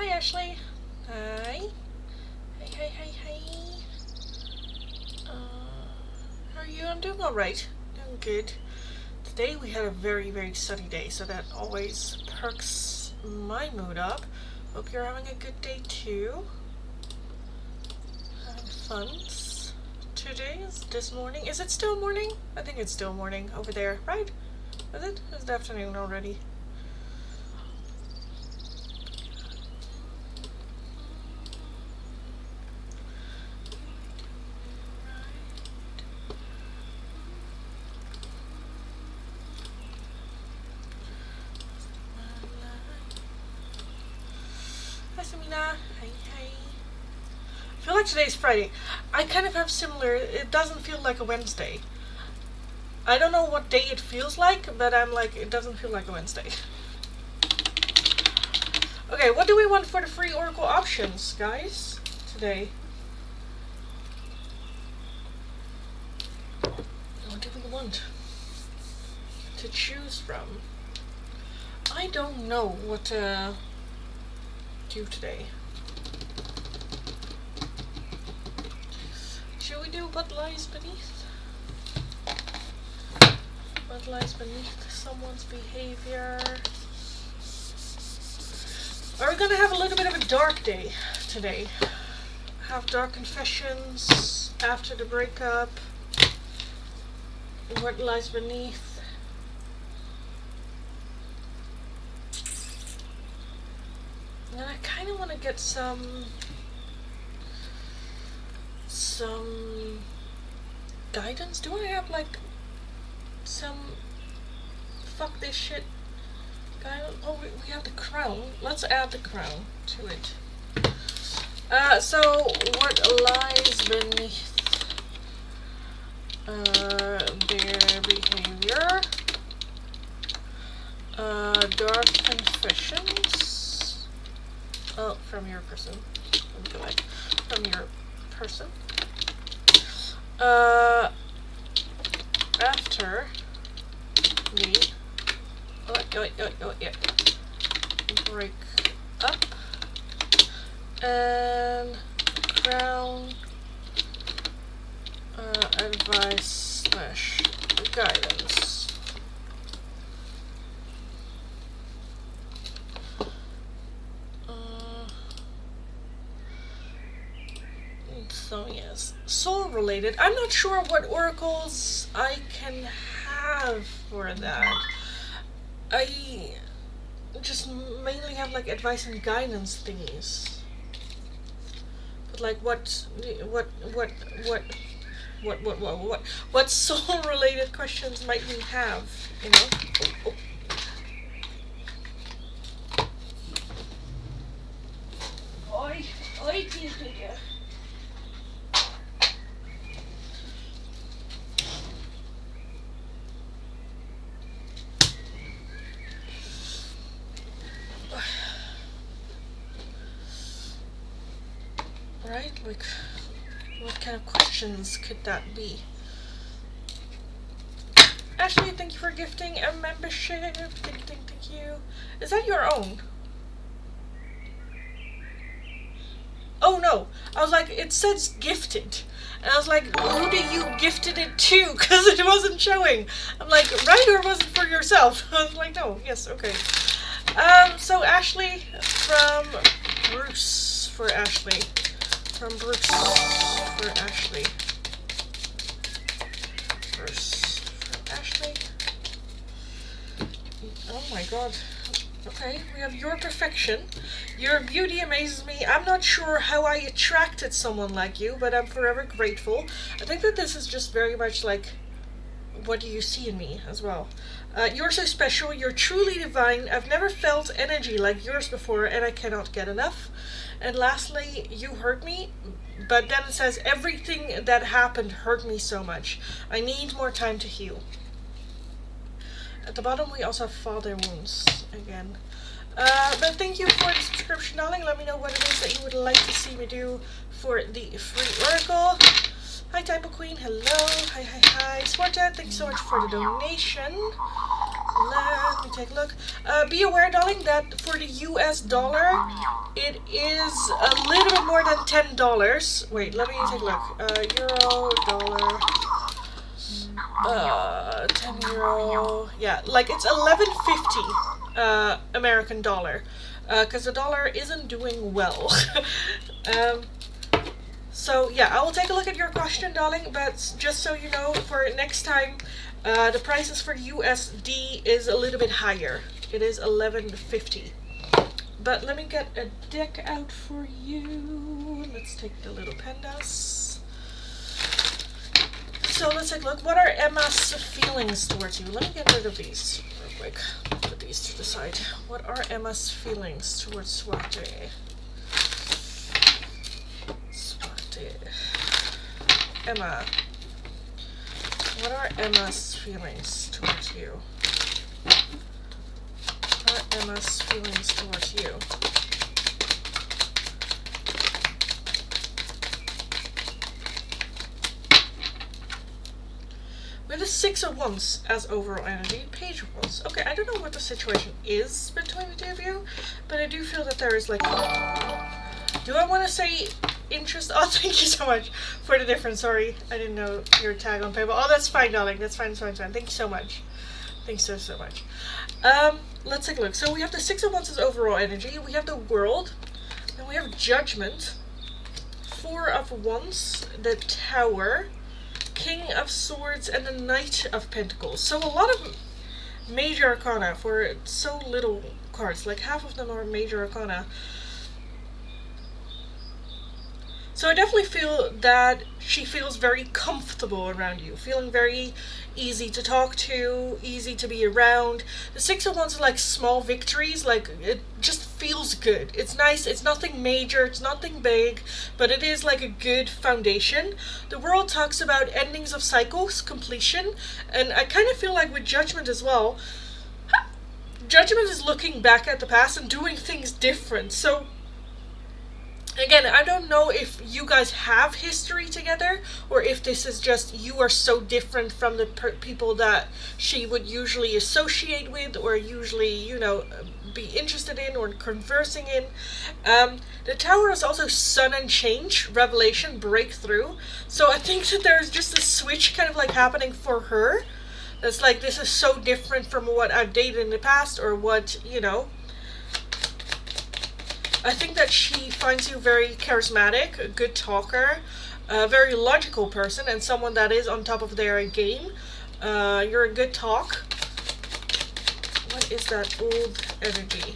Hi, Ashley. Hi. Hi. How are you? I'm doing alright. Doing good. Today we had a very, very sunny day, so that always perks my mood up. Hope you're having a good day too. Having fun. Today is this morning. Is it still morning? I think it's still morning over there, right? Is it? It's the afternoon already. Hi, Samina. Hi. I feel like today's Friday. I kind of have similar. It doesn't feel like a Wednesday. I don't know what day it feels like, but I'm like, it doesn't feel like a Wednesday. Okay, what do we want for the free Oracle options, guys, today? What do we want to choose from? I don't know what to do today. Should we do what lies beneath? What lies beneath someone's behavior? Are we gonna have a little bit of a dark day today? Have dark confessions after the breakup? What lies beneath? And I kind of want to get some guidance. Do I have like some fuck this shit guidance? Oh, we have the crown. Let's add the crown to it. So what lies beneath their behavior? Dark confessions. Oh, from your person. Let me go back. From your person. After the break up and crown advice / guidance. So yes, soul related. I'm not sure what oracles I can have for that. I just mainly have like advice and guidance thingies. But like what soul related questions might we have, you know? Oi, yeah. Right? Like, what kind of questions could that be? Ashley, thank you for gifting a membership. Thank you. Is that your own? Oh no. I was like, it says gifted. And I was like, who do you gifted it to? Because it wasn't showing. I'm like, right, or was it for yourself? I was like, no, yes, okay. So Ashley from Bruce for Ashley. From Bruce for Ashley. Bruce for Ashley. Oh my god. Okay, we have your perfection. Your beauty amazes me. I'm not sure how I attracted someone like you, but I'm forever grateful. I think that this is just very much like, what do you see in me as well? You're so special. You're truly divine. I've never felt energy like yours before, and I cannot get enough. And lastly, you hurt me, but then it says, everything that happened hurt me so much. I need more time to heal. At the bottom, we also have father wounds again. But thank you for the subscription, darling. Let me know what it is that you would like to see me do for the free oracle. Hi, Typo Queen. Hello. Hi. Swarta, thanks so much for the donation. Let me take a look. Be aware, darling, that for the US dollar, it is a little bit more than $10. Wait, let me take a look. Euro, dollar, 10 euro. Yeah, like it's 11.50 American dollar. Because the dollar isn't doing well. So yeah, I will take a look at your question, darling, but just so you know, for next time, the prices for USD is a little bit higher. It is 11.50. But let me get a deck out for you. Let's take the little pandas. So let's take a look. What are Emma's feelings towards you? Let me get rid of these real quick. Put these to the side. What are Emma's feelings towards Swarte? Emma. What are Emma's feelings towards you? What are Emma's feelings towards you? We have the Six of Wands as overall energy, Page of Wands. Okay, I don't know what the situation is between the two of you, but I do feel that there is like... Do I want to say interest? Oh, thank you so much for the difference. Sorry, I didn't know your tag on paper. Oh, that's fine, darling. That's fine, fine, fine. Thank you so much. Thanks so much. Let's take a look. So we have the Six of Wands as overall energy. We have the World. Then we have Judgment. Four of Wands. The Tower. King of Swords. And the Knight of Pentacles. So a lot of major arcana for so little cards. Like half of them are major arcana. So I definitely feel that she feels very comfortable around you, feeling very easy to talk to, easy to be around. The Six of Wands are like small victories, like it just feels good. It's nice, it's nothing major, it's nothing big, but it is like a good foundation. The World talks about endings of cycles, completion, and I kind of feel like with Judgment as well, Judgment is looking back at the past and doing things different. So again, I don't know if you guys have history together or if this is just you are so different from the people that she would usually associate with or usually, you know, be interested in or conversing in. The Tower is also sun and change, revelation, breakthrough. So I think that there's just a switch kind of like happening for her. That's like, this is so different from what I've dated in the past or what, you know. I think that she finds you very charismatic, a good talker, a very logical person, and someone that is on top of their game. You're a good talk. What is that old energy?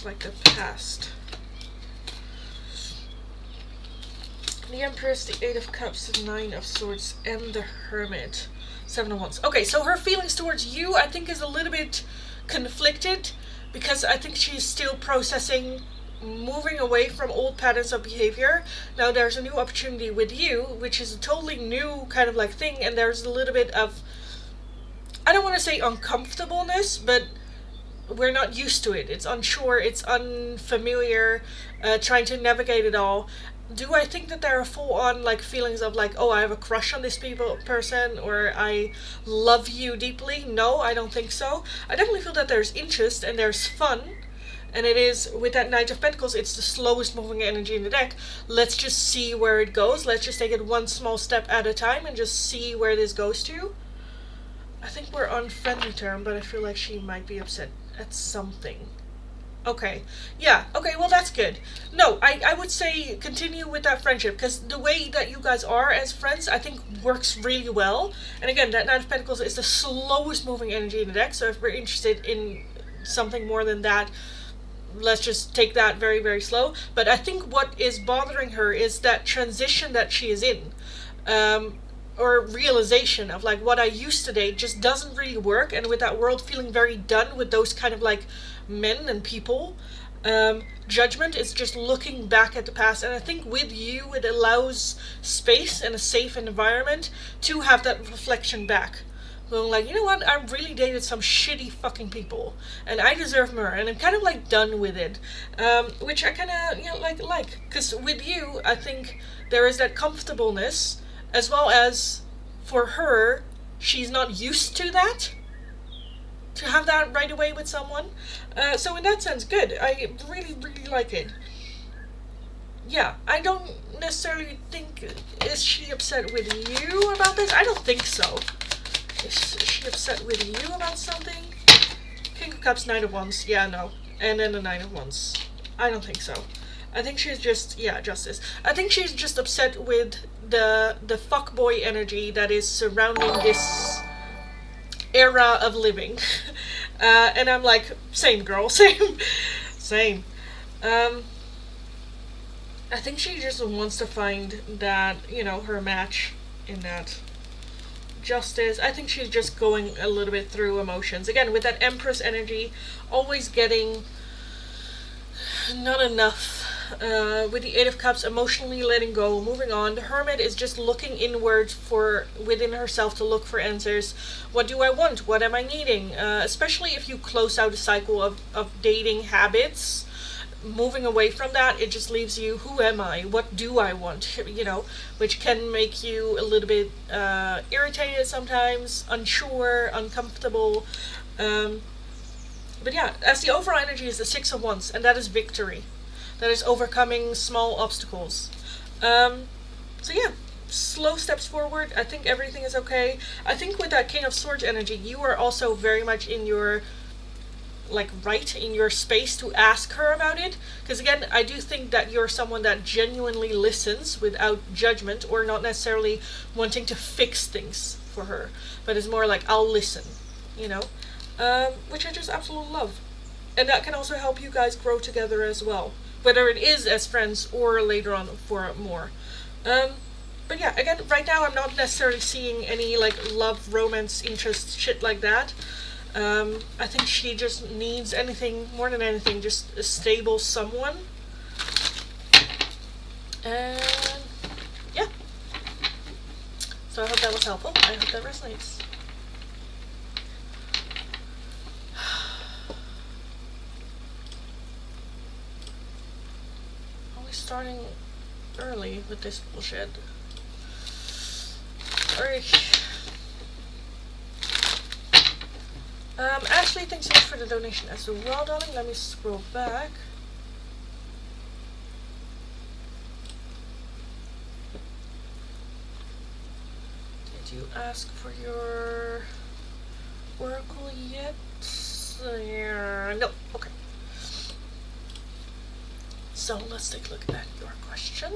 Like the past. The Empress, the Eight of Cups, the Nine of Swords, and the Hermit. Seven of Wands. Okay, so her feelings towards you, I think, is a little bit conflicted. Because I think she's still processing moving away from old patterns of behavior. Now there's a new opportunity with you, which is a totally new kind of like thing, and there's a little bit of, I don't want to say uncomfortableness, but we're not used to it. It's unsure, it's unfamiliar, trying to navigate it all. Do I think that there are full-on like feelings of like, oh, I have a crush on this person or I love you deeply? No, I don't think so. I definitely feel that there's interest and there's fun, and it is with that Knight of Pentacles, it's the slowest moving energy in the deck. Let's just see where it goes. Let's just take it one small step at a time and just see where this goes to. I think we're on friendly term, but I feel like she might be upset at something. Okay, yeah, okay, well that's good. No, I would say continue with that friendship, because the way that you guys are as friends, I think works really well. And again, that Nine of Pentacles is the slowest moving energy in the deck, so if we're interested in something more than that, let's just take that very, very slow. But I think what is bothering her is that transition that she is in. Or realization of like, what I used to date just doesn't really work, and with that World feeling very done with those kind of like men and people. Judgment is just looking back at the past, and I think with you it allows space and a safe environment to have that reflection back. Going like, you know what, I really dated some shitty fucking people and I deserve more, and I'm kind of like done with it, which I kind of, you know, like because with you I think there is that comfortableness, as well as for her, she's not used to that. to have that right away with someone. So in that sense, good. I really, really like it. Yeah, I don't necessarily think, is she upset with you about this? I don't think so. Is she upset with you about something? King of Cups, Knight of Wands, yeah, no. And then the Nine of Wands. I don't think so. I think she's just, yeah, justice. I think she's just upset with the fuckboy energy that is surrounding this era of living. And I'm like, same girl, same, same. I think she just wants to find that, you know, her match in that justice. I think she's just going a little bit through emotions. Again, with that Empress energy, always getting not enough. With the Eight of Cups, emotionally letting go, moving on. The Hermit is just looking inward for within herself to look for answers. What do I want? What am I needing? Especially if you close out a cycle of dating habits, moving away from that, it just leaves you, who am I? What do I want? You know, which can make you a little bit irritated sometimes, unsure, uncomfortable. But yeah, as the overall energy is the Six of Wands, and that is victory. That is overcoming small obstacles. So yeah, slow steps forward. I think everything is okay. I think with that King of Swords energy, you are also very much in your, like, right in your space to ask her about it. Because again, I do think that you're someone that genuinely listens without judgment, or not necessarily wanting to fix things for her, but it's more like, I'll listen, you know, which I just absolutely love. And that can also help you guys grow together as well, whether it is as friends or later on for more. But yeah, again, right now I'm not necessarily seeing any like love, romance, interest, shit like that. I think she just needs anything, more than anything, just a stable someone. And yeah. So I hope that was helpful. I hope that resonates. Always starting early with this bullshit. Alright. Ashley, thanks so much for the donation as well, darling. Let me scroll back. Did you ask for your oracle yet? No. Okay. So let's take a look at your question.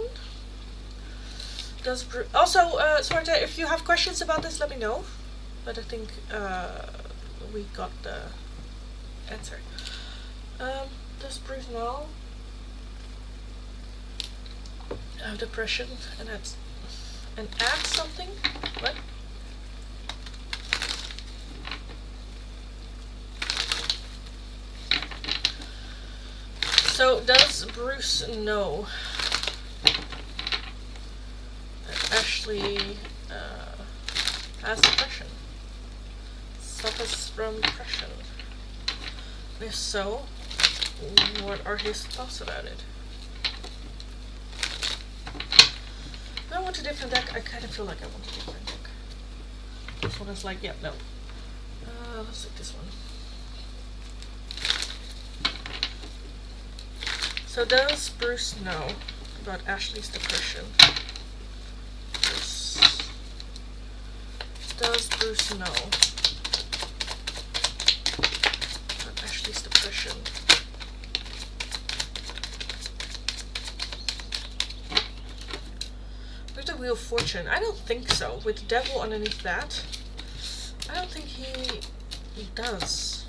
Also, Swarta, if you have questions about this, let me know. But I think we got the answer. Does Bruce know? Depression and add something? What? So does Bruce know that Ashley has depression? Suffers from depression? If so, what are his thoughts about it? Do I want a different deck? I kind of feel like I want a different deck. This one is like, yeah, no. Let's take this one. So does Bruce know about Ashley's depression? Does Bruce know about Ashley's depression? With the Wheel of Fortune, I don't think so. With the Devil underneath that, I don't think he does.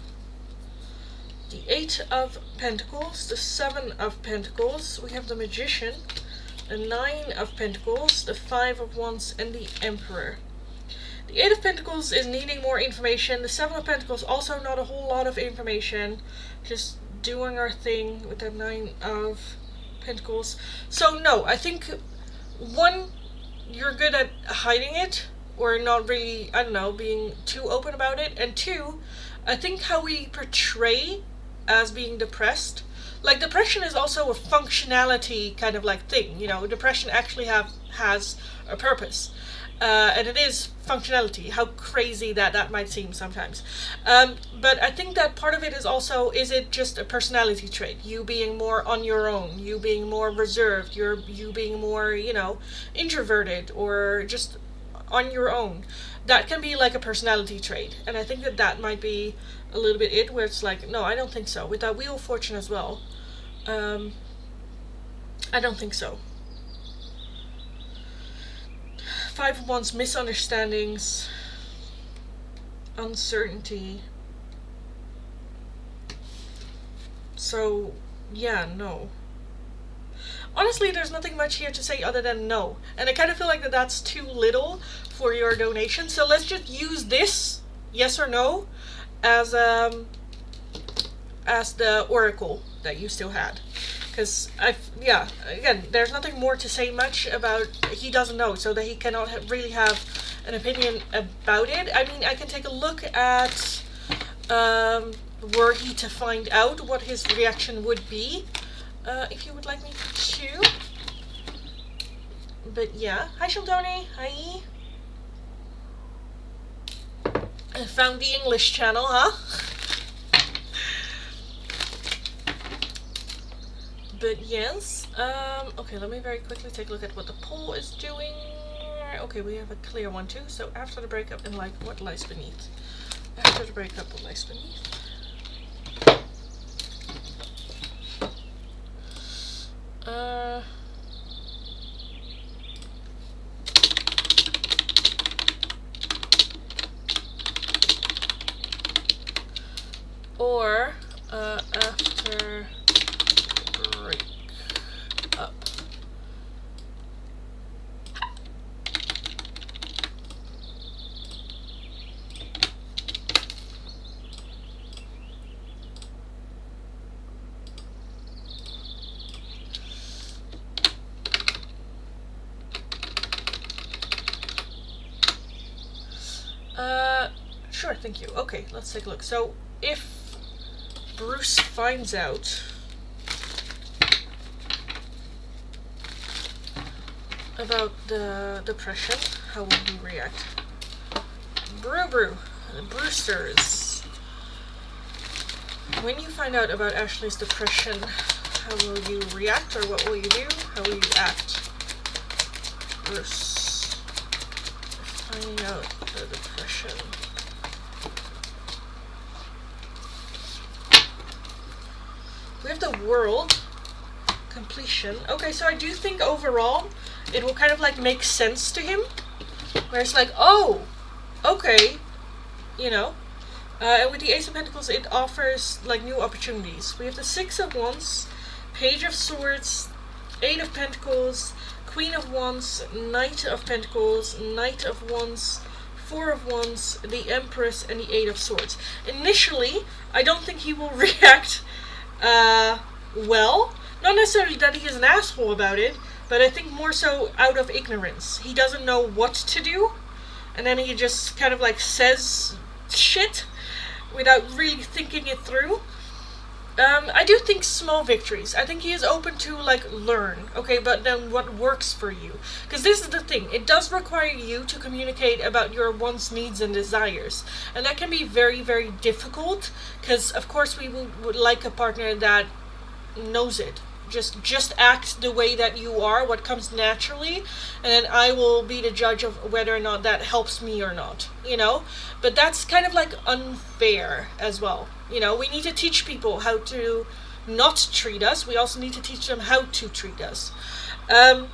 The Eight of Pentacles, the Seven of Pentacles, we have the Magician, the Nine of Pentacles, the Five of Wands, and the Emperor. The Eight of Pentacles is needing more information. The Seven of Pentacles, also not a whole lot of information. Just doing our thing with the Nine of Pentacles. So no, I think, one, you're good at hiding it, or not really, I don't know, being too open about it. And two, I think how we portray as being depressed, like depression is also a functionality kind of like thing, you know, depression actually has a purpose. and it is functionality, how crazy that might seem sometimes. But I think that part of it is also, is it just a personality trait? You being more on your own, you being more reserved, you being more, introverted, or just on your own. That can be like a personality trait. And I think that might be a little bit it, where it's like, no, I don't think so. With that Wheel of Fortune as well, I don't think so. Five of Wands, misunderstandings, uncertainty. So, yeah, no. Honestly, there's nothing much here to say other than no. And I kind of feel like that's too little for your donation. So let's just use this, yes or no, as the oracle that you still had. Because, again, there's nothing more to say much about, he doesn't know, so that he cannot really have an opinion about it. I mean, I can take a look at, were he to find out what his reaction would be, if you would like me to. But yeah, hi Sheldoni, hi. I found the English channel, huh? But yes, okay, let me very quickly take a look at what the poll is doing. Okay, we have a clear one too. So after the breakup, and like, what lies beneath? After the breakup, what lies beneath? Or after breakup. Sure, thank you. Okay, let's take a look. So, if Bruce finds out about the depression, how will he react? Brewsters. When you find out about Ashley's depression, how will you react, or what will you do? How will you act? Bruce. Finding out the depression. We have the World. Completion. Okay, so I do think overall it will kind of like make sense to him. Where it's like, oh, okay, and with the Ace of Pentacles, it offers like new opportunities. We have the Six of Wands, Page of Swords, Eight of Pentacles, Queen of Wands, Knight of Pentacles, Knight of Wands, Four of Wands, the Empress, and the Eight of Swords. Initially, I don't think he will react well. Not necessarily that he is an asshole about it, but I think more so out of ignorance. He doesn't know what to do, and then he just kind of like says shit without really thinking it through. I do think small victories. I think he is open to like learn, okay, but then what works for you? Because this is the thing, it does require you to communicate about your wants, needs, and desires, and that can be very, very difficult. Because of course we would like a partner that knows it. Just act the way that you are, what comes naturally, and then I will be the judge of whether or not that helps me or not, But that's kind of like unfair as well. We need to teach people how to not treat us. We also need to teach them how to treat us. And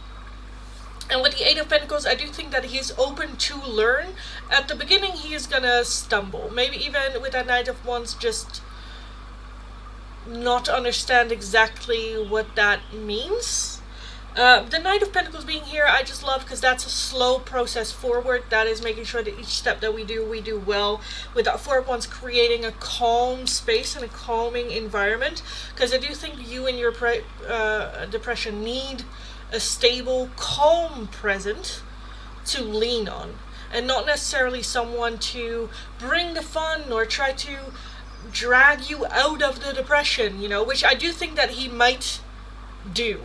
with the Eight of Pentacles, I do think that he is open to learn. At the beginning, he is gonna stumble. Maybe even with that Knight of Wands, just not understand exactly what that means. The Knight of Pentacles being here, I just love, because that's a slow process forward. That is making sure that each step that we do well. With that Four of Wands, creating a calm space and a calming environment. Because I do think you and your depression need a stable, calm present to lean on. And not necessarily someone to bring the fun or try to drag you out of the depression, which I do think that he might do.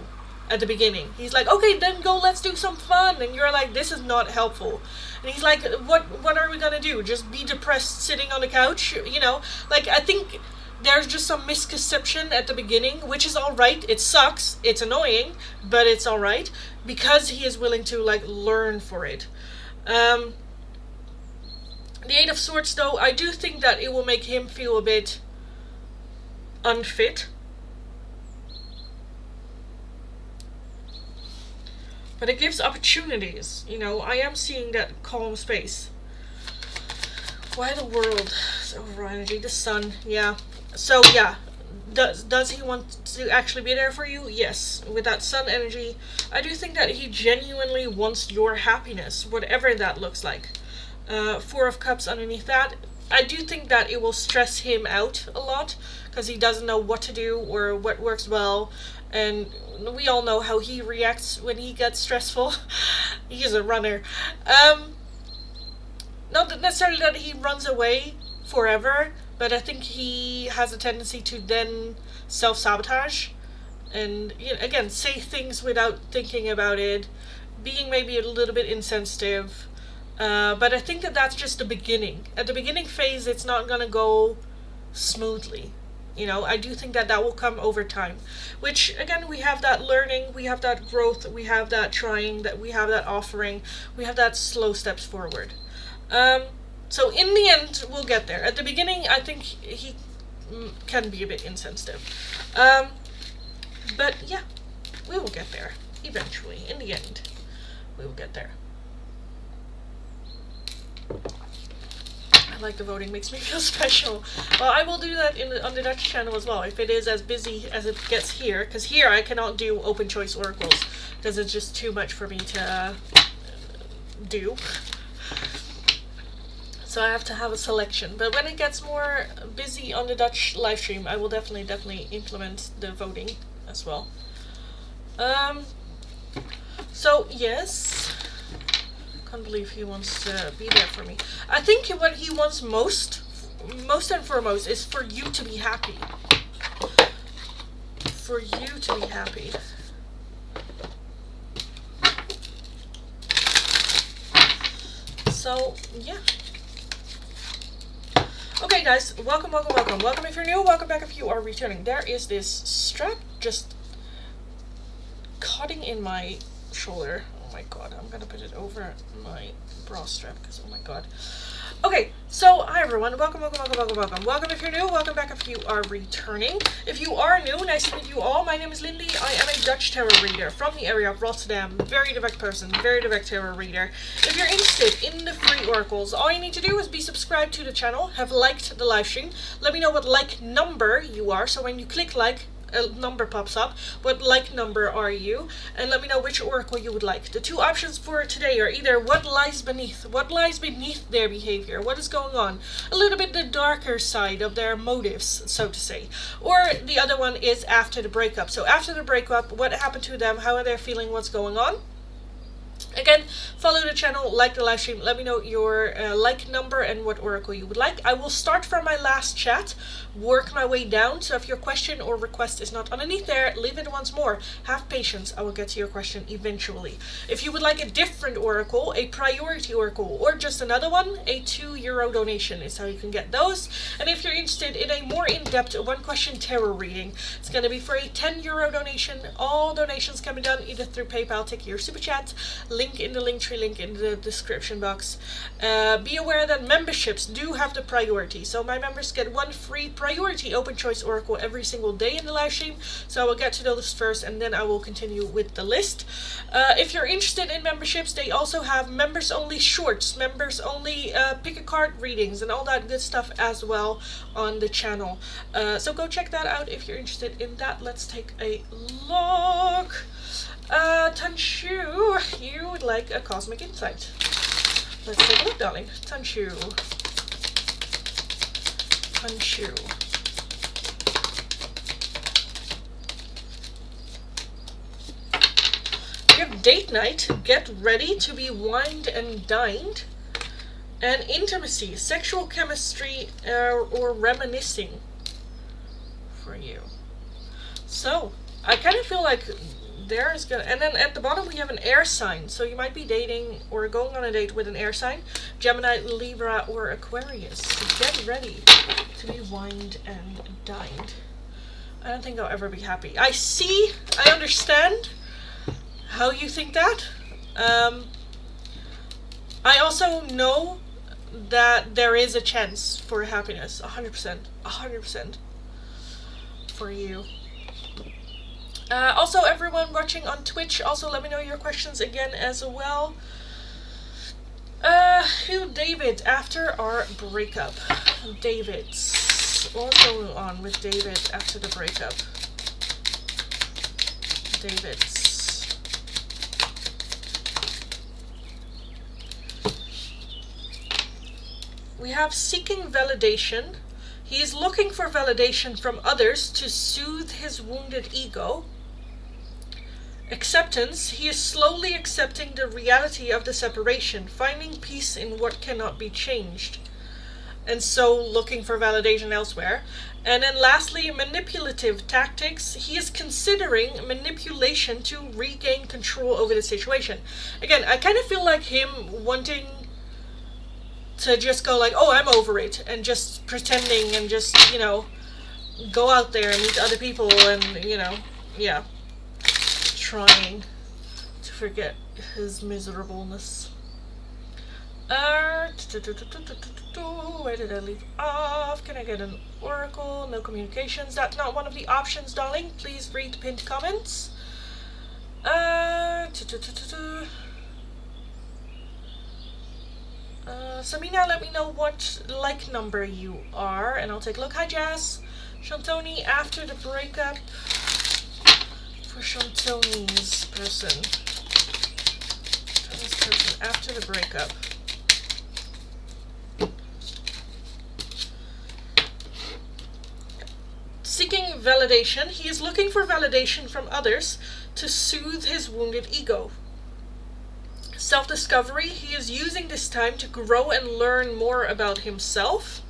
at the beginning. He's like, okay, then go, let's do some fun. And you're like, this is not helpful. And he's like, what are we gonna do? Just be depressed sitting on the couch? You know, like, I think there's just some misconception at the beginning, which is alright. It sucks. It's annoying, but it's alright. Because he is willing to, like, learn for it. The Eight of Swords, though, I do think that it will make him feel a bit unfit. But it gives opportunities. You know, I am seeing that calm space. Why the world? Over energy. The sun. Yeah. So, yeah. Does he want to actually be there for you? Yes. With that sun energy, I do think that he genuinely wants your happiness, whatever that looks like. Four of Cups underneath that. I do think that it will stress him out a lot, because he doesn't know what to do or what works well. And we all know how he reacts when he gets stressful. He's a runner. Not necessarily that he runs away forever, but I think he has a tendency to then self-sabotage. And, you know, again, say things without thinking about it. Being maybe a little bit insensitive. But I think that that's just the beginning. At the beginning phase, it's not going to go smoothly. You know, I do think that that will come over time. Which, again, we have that learning, we have that growth, we have that trying, that we have that offering, we have that slow steps forward. So in the end, we'll get there. At the beginning, I think he can be a bit insensitive. But yeah, we will get there. Eventually, in the end, we will get there. I like the voting, makes me feel special. Well, I will do that on the Dutch channel as well, if it is as busy as it gets here. Because here I cannot do open choice oracles, because it's just too much for me to do. So I have to have a selection. But when it gets more busy on the Dutch live stream, I will definitely implement the voting as well. So yes, can't believe he wants to be there for me. I think what he wants most and foremost is for you to be happy. For you to be happy. So yeah. Okay guys, welcome. Welcome if you're new, welcome back if you are returning. There is this strap just cutting in my shoulder. Oh my god, I'm gonna put it over my bra strap because oh my god. Okay, so hi everyone, welcome. Welcome if you're new, welcome back if you are returning. If you are new, nice to meet you all. My name is Lindy. I am a Dutch tarot reader from the area of Rotterdam. Very direct person, very direct tarot reader. If you're interested in the free oracles, all you need to do is be subscribed to the channel, have liked the live stream, let me know what like number you are, so when you click like, a number pops up. What like number are you? And let me know which oracle you would like. The two options for today are either what lies beneath their behavior, what is going on, a little bit the darker side of their motives, so to say, or the other one is after the breakup. So after the breakup, what happened to them, how are they feeling, what's going on. Again, follow the channel, like the live stream, let me know your like number and what oracle you would like. I will start from my last chat, work my way down, so if your question or request is not underneath there, leave it once more. Have patience, I will get to your question eventually. If you would like a different oracle, a priority oracle, or just another one, a €2 donation is how you can get those. And if you're interested in a more in-depth one question tarot reading, it's going to be for a €10 donation. All donations can be done either through PayPal, Tiki, or Super Chat. Link in the link tree, link in the description box. Be aware that memberships do have the priority. So my members get one free priority open choice oracle every single day in the live stream. So I will get to those first and then I will continue with the list. If you're interested in memberships, they also have members only shorts, members only pick a card readings and all that good stuff as well on the channel. So go check that out if you're interested in that. Let's take a look. Tanshu, you would like a cosmic insight. Let's take a look, darling. Tanshu. We have date night, get ready to be wined and dined, and intimacy, sexual chemistry, or reminiscing for you. So, I kind of feel like there is gonna, and then at the bottom we have an air sign, so you might be dating or going on a date with an air sign, Gemini, Libra, or Aquarius. So get ready to be wined and dined. I don't think I'll ever be happy. I understand how you think that. I also know that there is a chance for happiness, 100% for you. Also, everyone watching on Twitch, also let me know your questions again as well. Who David after our breakup? David's. What's going on with David after the breakup? David's. We have seeking validation. He is looking for validation from others to soothe his wounded ego. Acceptance. He is slowly accepting the reality of the separation, finding peace in what cannot be changed. And so looking for validation elsewhere. And then lastly, manipulative tactics. He is considering manipulation to regain control over the situation. Again, I kind of feel like him wanting to just go like, oh, I'm over it, and just pretending and just, you know, go out there and meet other people and, you know, yeah. Trying to forget his miserableness. Where did I leave off? Can I get an oracle? No communications. That's not one of the options, darling. Please read the pinned comments. Samina, let me know what like number you are, and I'll take a look. Hi, Jazz. Shantoni, after the breakup. For Shantoni's person. Shantoni's person after the breakup. Seeking validation. He is looking for validation from others to soothe his wounded ego. Self-discovery. He is using this time to grow and learn more about himself.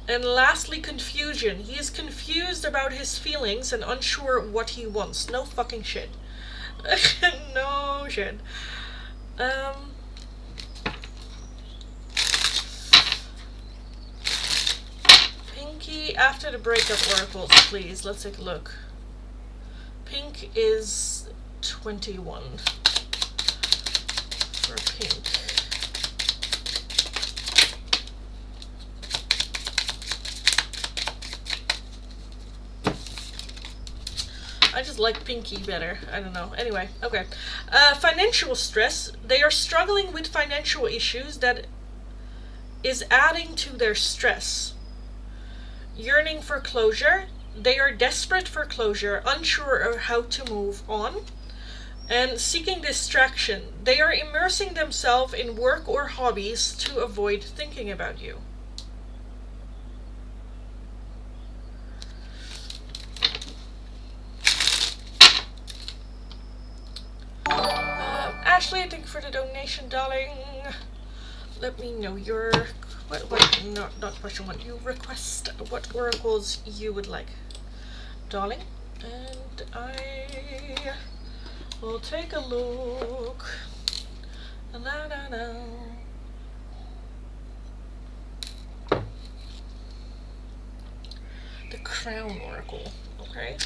And lastly, confusion. He is confused about his feelings and unsure what he wants. No fucking shit. No shit. Pinky after the breakup oracles, please. Let's take a look. Pink is 21. For pink. I just like pinky better. I don't know. Anyway, okay. Financial stress. They are struggling with financial issues that is adding to their stress. Yearning for closure. They are desperate for closure, unsure of how to move on. And seeking distraction. They are immersing themselves in work or hobbies to avoid thinking about you. Ashley, thank you for the donation, darling. Let me know your not question, what you request, what oracles you would like, darling, and I will take a look. The Crown Oracle, okay.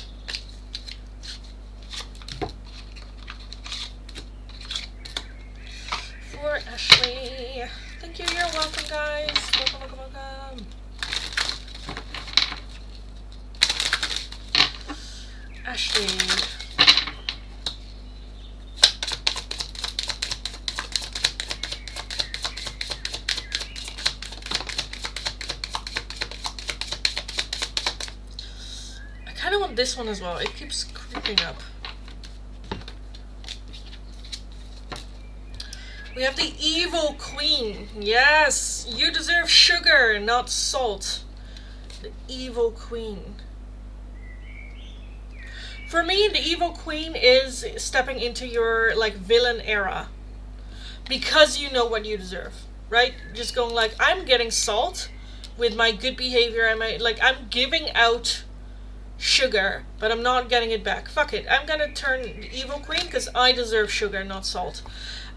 For Ashley. Thank you, you're welcome, guys. Welcome. Ashley. I kind of want this one as well. It keeps creeping up. We have the Evil Queen. Yes, you deserve sugar, not salt. The Evil Queen. For me, the Evil Queen is stepping into your like villain era. Because you know what you deserve, right? Just going like, I'm getting salt with my good behavior. I'm giving out sugar, but I'm not getting it back. Fuck it. I'm gonna turn evil queen because I deserve sugar, not salt.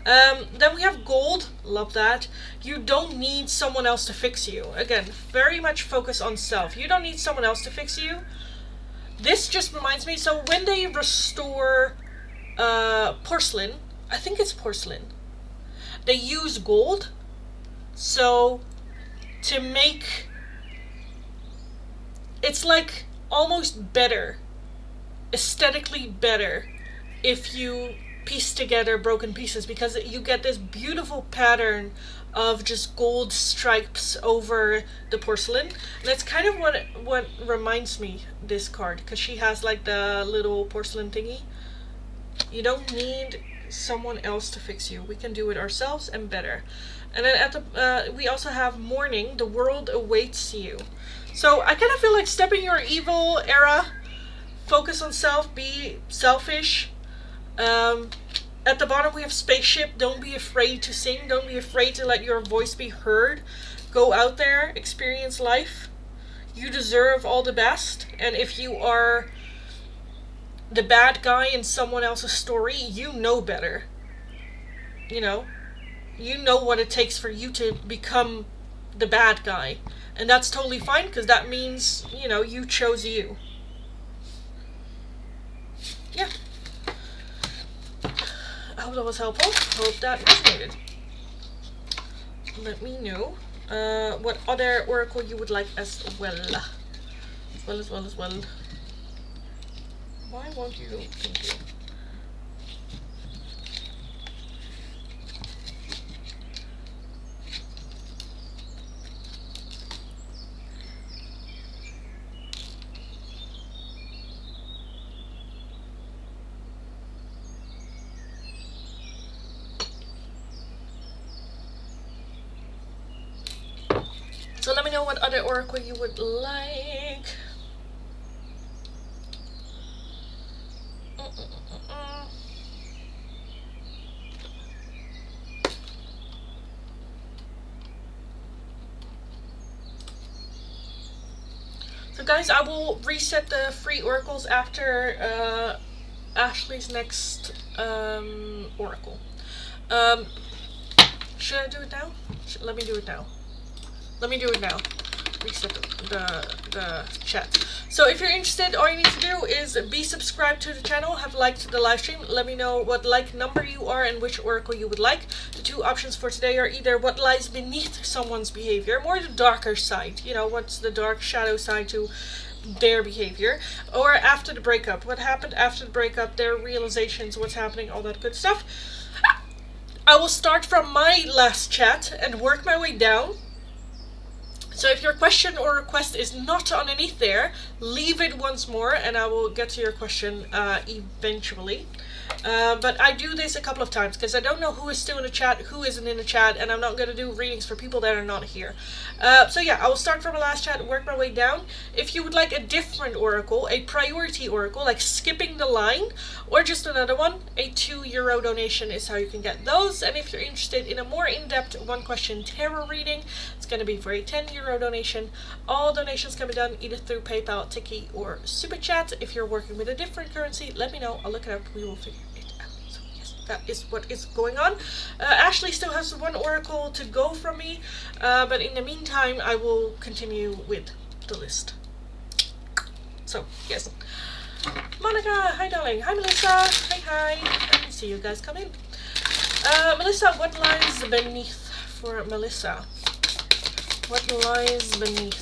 Then we have gold. Love that. You don't need someone else to fix you. Again, very much focus on self. You don't need someone else to fix you. This just reminds me, so when they restore porcelain, I think it's porcelain, they use gold. So to make, it's like almost better, aesthetically better, if you piece together broken pieces, because you get this beautiful pattern of just gold stripes over the porcelain. And that's kind of what reminds me this card, because she has like the little porcelain thingy. You don't need someone else to fix you. We can do it ourselves and better. And then at the we also have mourning. The world awaits you. So I kind of feel like step in your evil era. Focus on self. Be selfish. At the bottom we have spaceship. Don't be afraid to sing. Don't be afraid to let your voice be heard. Go out there. Experience life. You deserve all the best. And if you are the bad guy in someone else's story, you know better. You know what it takes for you to become the bad guy. And that's totally fine, because that means, you chose you. Yeah. I hope that was helpful. Hope that resonated. Let me know what other oracle you would like as well. As well. Why won't you? Thank you. So let me know what other oracle you would like. So guys, I will reset the free oracles after Ashley's next oracle. Should I do it now? Let me do it now. Reset the chat. So if you're interested, all you need to do is be subscribed to the channel, have liked the live stream, let me know what like number you are and which oracle you would like. The two options for today are either what lies beneath someone's behavior, more the darker side, what's the dark shadow side to their behavior, or after the breakup, what happened after the breakup, their realizations, what's happening, all that good stuff. I will start from my last chat and work my way down. So if your question or request is not underneath there, leave it once more and I will get to your question eventually. But I do this a couple of times because I don't know who is still in the chat, who isn't in the chat, and I'm not going to do readings for people that are not here. So yeah, I will start from the last chat and work my way down. If you would like a different oracle, a priority oracle, like skipping the line, or just another one, a €2 donation is how you can get those. And if you're interested in a more in-depth one-question tarot reading, it's going to be for a €10 donation. All donations can be done either through PayPal, Tiki, or Super Chat. If you're working with a different currency, let me know. I'll look it up. We will figure it out. So yes, that is what is going on. Ashley still has one oracle to go from me, but in the meantime, I will continue with the list. So yes. Monica, hi darling. Hi Melissa. Hi. I can see you guys come in. Melissa, what lies beneath for Melissa? What lies beneath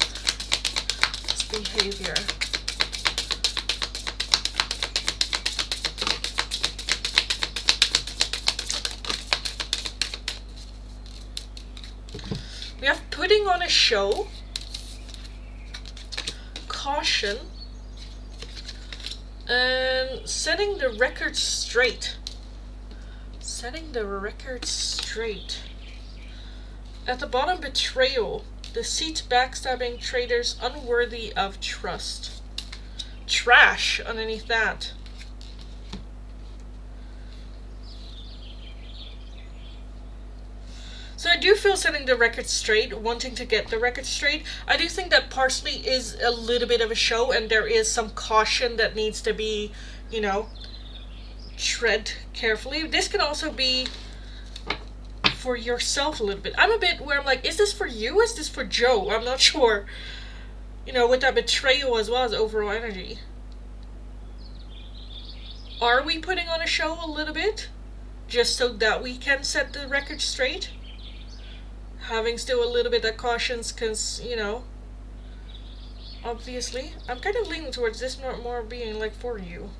this behavior? We have putting on a show, caution, and setting the record straight. Setting the record straight. At the bottom, betrayal. Deceit, backstabbing, traitors, unworthy of trust. Trash underneath that. So I do feel setting the record straight, wanting to get the record straight. I do think that partially is a little bit of a show, and there is some caution that needs to be, you know, tread carefully. This can also be for yourself a little bit. I'm a bit where I'm like, is this for you? Is this for Joe? I'm not sure. You know, with that betrayal as well as overall energy. Are we putting on a show a little bit? Just so that we can set the record straight? Having still a little bit of cautions, because, you know, obviously. I'm kind of leaning towards this more being like for you.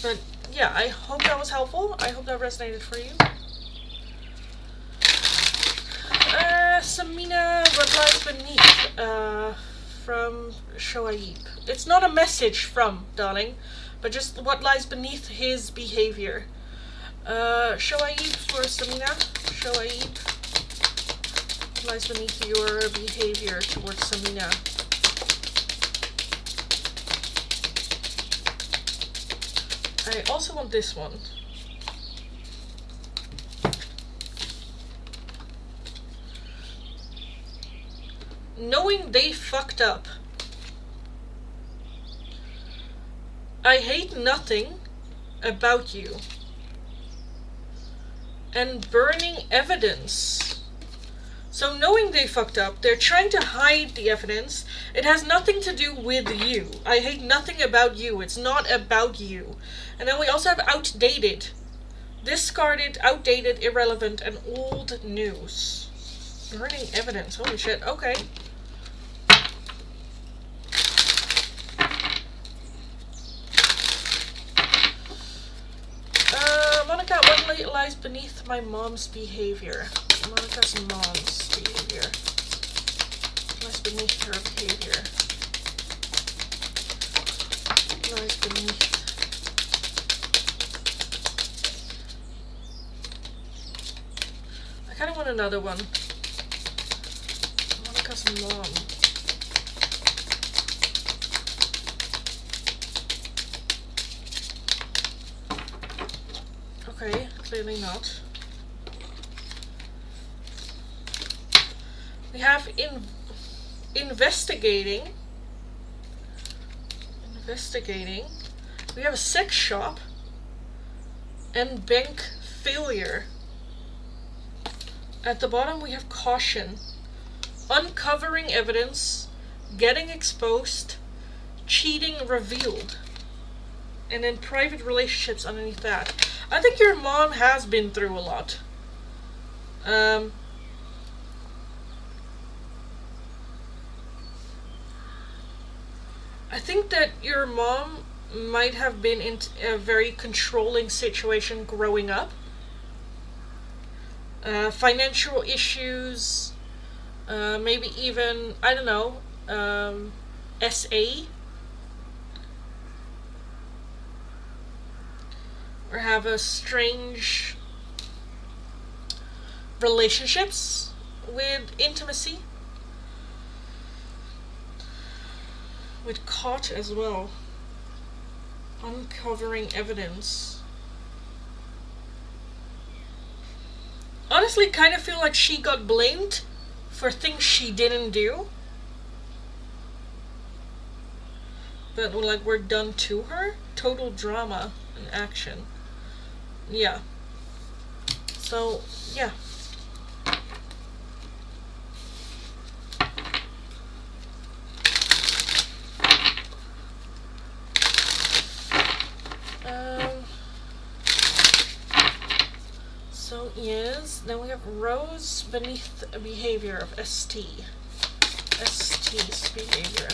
But yeah, I hope that was helpful. I hope that resonated for you. Samina, what lies beneath? From Shoaib. It's not a message from, darling, but just what lies beneath his behavior. Shoaib for Samina. Shoaib. What lies beneath your behavior towards Samina? I also want this one. Knowing they fucked up. I hate nothing about you. And burning evidence. So knowing they fucked up, they're trying to hide the evidence. It has nothing to do with you. I hate nothing about you. It's not about you. And then we also have outdated. Discarded, outdated, irrelevant, and old news. Burning evidence. Holy shit. Okay. Monica, what lies beneath my mom's behavior? Monica's mom's behavior. What lies beneath her behavior? What lies beneath? I kind of want another one. Monica's mom. Okay, clearly not. We have investigating. We have a sex shop. And bank failure. At the bottom we have caution. Uncovering evidence. Getting exposed. Cheating revealed. And then private relationships underneath that. I think your mom has been through a lot. I think that your mom might have been in a very controlling situation growing up. Financial issues, maybe even, I don't know, SA. Or have a strange relationships with intimacy. With caught as well. Uncovering evidence. Honestly, kind of feel like she got blamed for things she didn't do. But like were done to her. Total drama and action. Yeah. So, yeah. So, yes. Then we have Rose beneath behavior of ST. ST's behavior.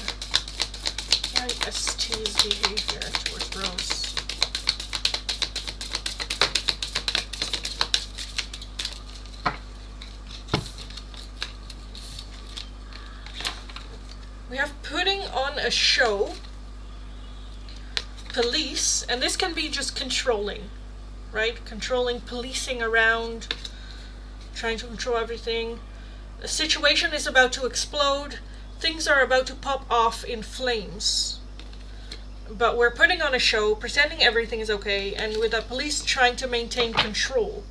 Right, ST's behavior towards Rose. We have putting on a show, police, and this can be just controlling, right? Controlling, policing around, trying to control everything. The situation is about to explode. Things are about to pop off in flames. but we're putting on a show, pretending everything is okay, and with the police trying to maintain control.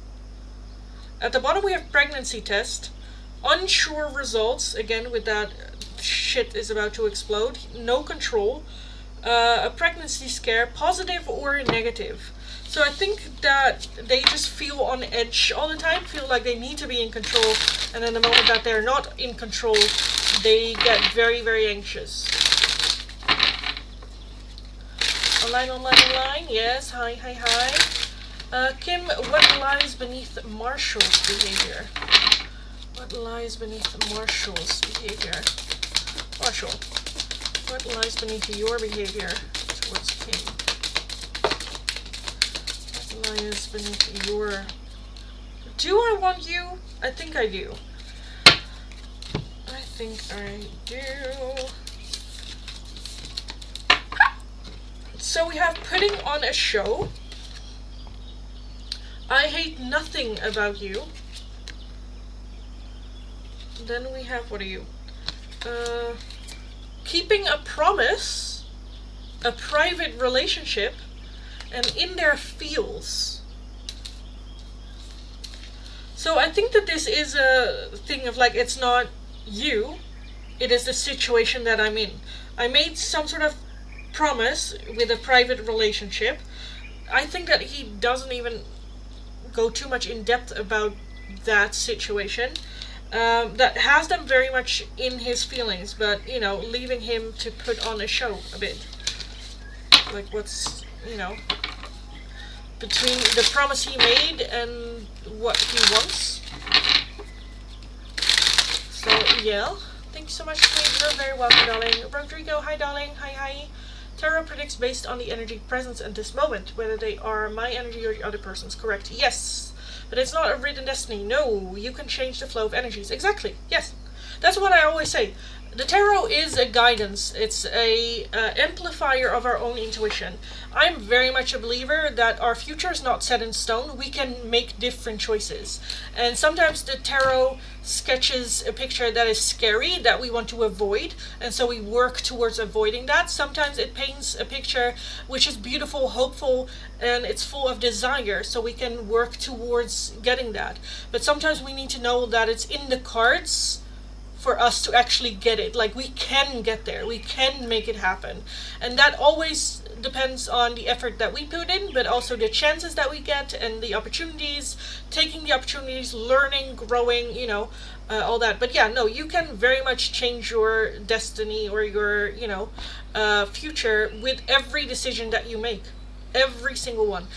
At the bottom we have pregnancy test, unsure results, again with that shit is about to explode, no control, a pregnancy scare, positive or negative. So I think that they just feel on edge all the time, feel like they need to be in control, and then the moment that they're not in control, they get very, very anxious. Online, online, online, yes, hi, hi, hi. Kim, what lies beneath Marshall's behavior? What lies beneath Marshall's behavior? Marshall, what lies beneath your behavior towards Kim? What lies beneath your... Do I want you? I think I do. I think I do. So we have putting on a show. I hate nothing about you. Then we have, what are you? Keeping a promise, a private relationship, and in their feels. So I think that this is a thing of like, it's not you, it is the situation that I'm in. I made some sort of promise with a private relationship. I think that he doesn't even go too much in depth about that situation. That has them very much in his feelings, but, you know, leaving him to put on a show a bit. Like, what's, you know, between the promise he made and what he wants. So, yeah. Thank you so much, Queen. You're very welcome, darling. Rodrigo, hi, darling. Hi, hi. Tarot predicts based on the energy presence at this moment, whether they are my energy or the other person's. Correct. Yes. But it's not a written destiny. No, you can change the flow of energies. Exactly. Yes. That's what I always say. The tarot is a guidance. It's a amplifier of our own intuition. I'm very much a believer that our future is not set in stone. We can make different choices. And sometimes the tarot sketches a picture that is scary, that we want to avoid, and so we work towards avoiding that. Sometimes it paints a picture which is beautiful, hopeful, and it's full of desire, so we can work towards getting that. But sometimes we need to know that it's in the cards for us to actually get it. Like, we can get there, we can make it happen, and that always depends on the effort that we put in, but also the chances that we get and the opportunities, taking the opportunities, learning, growing, you know, all that. But yeah, no, you can very much change your destiny or your, you know, future with every decision that you make, every single one.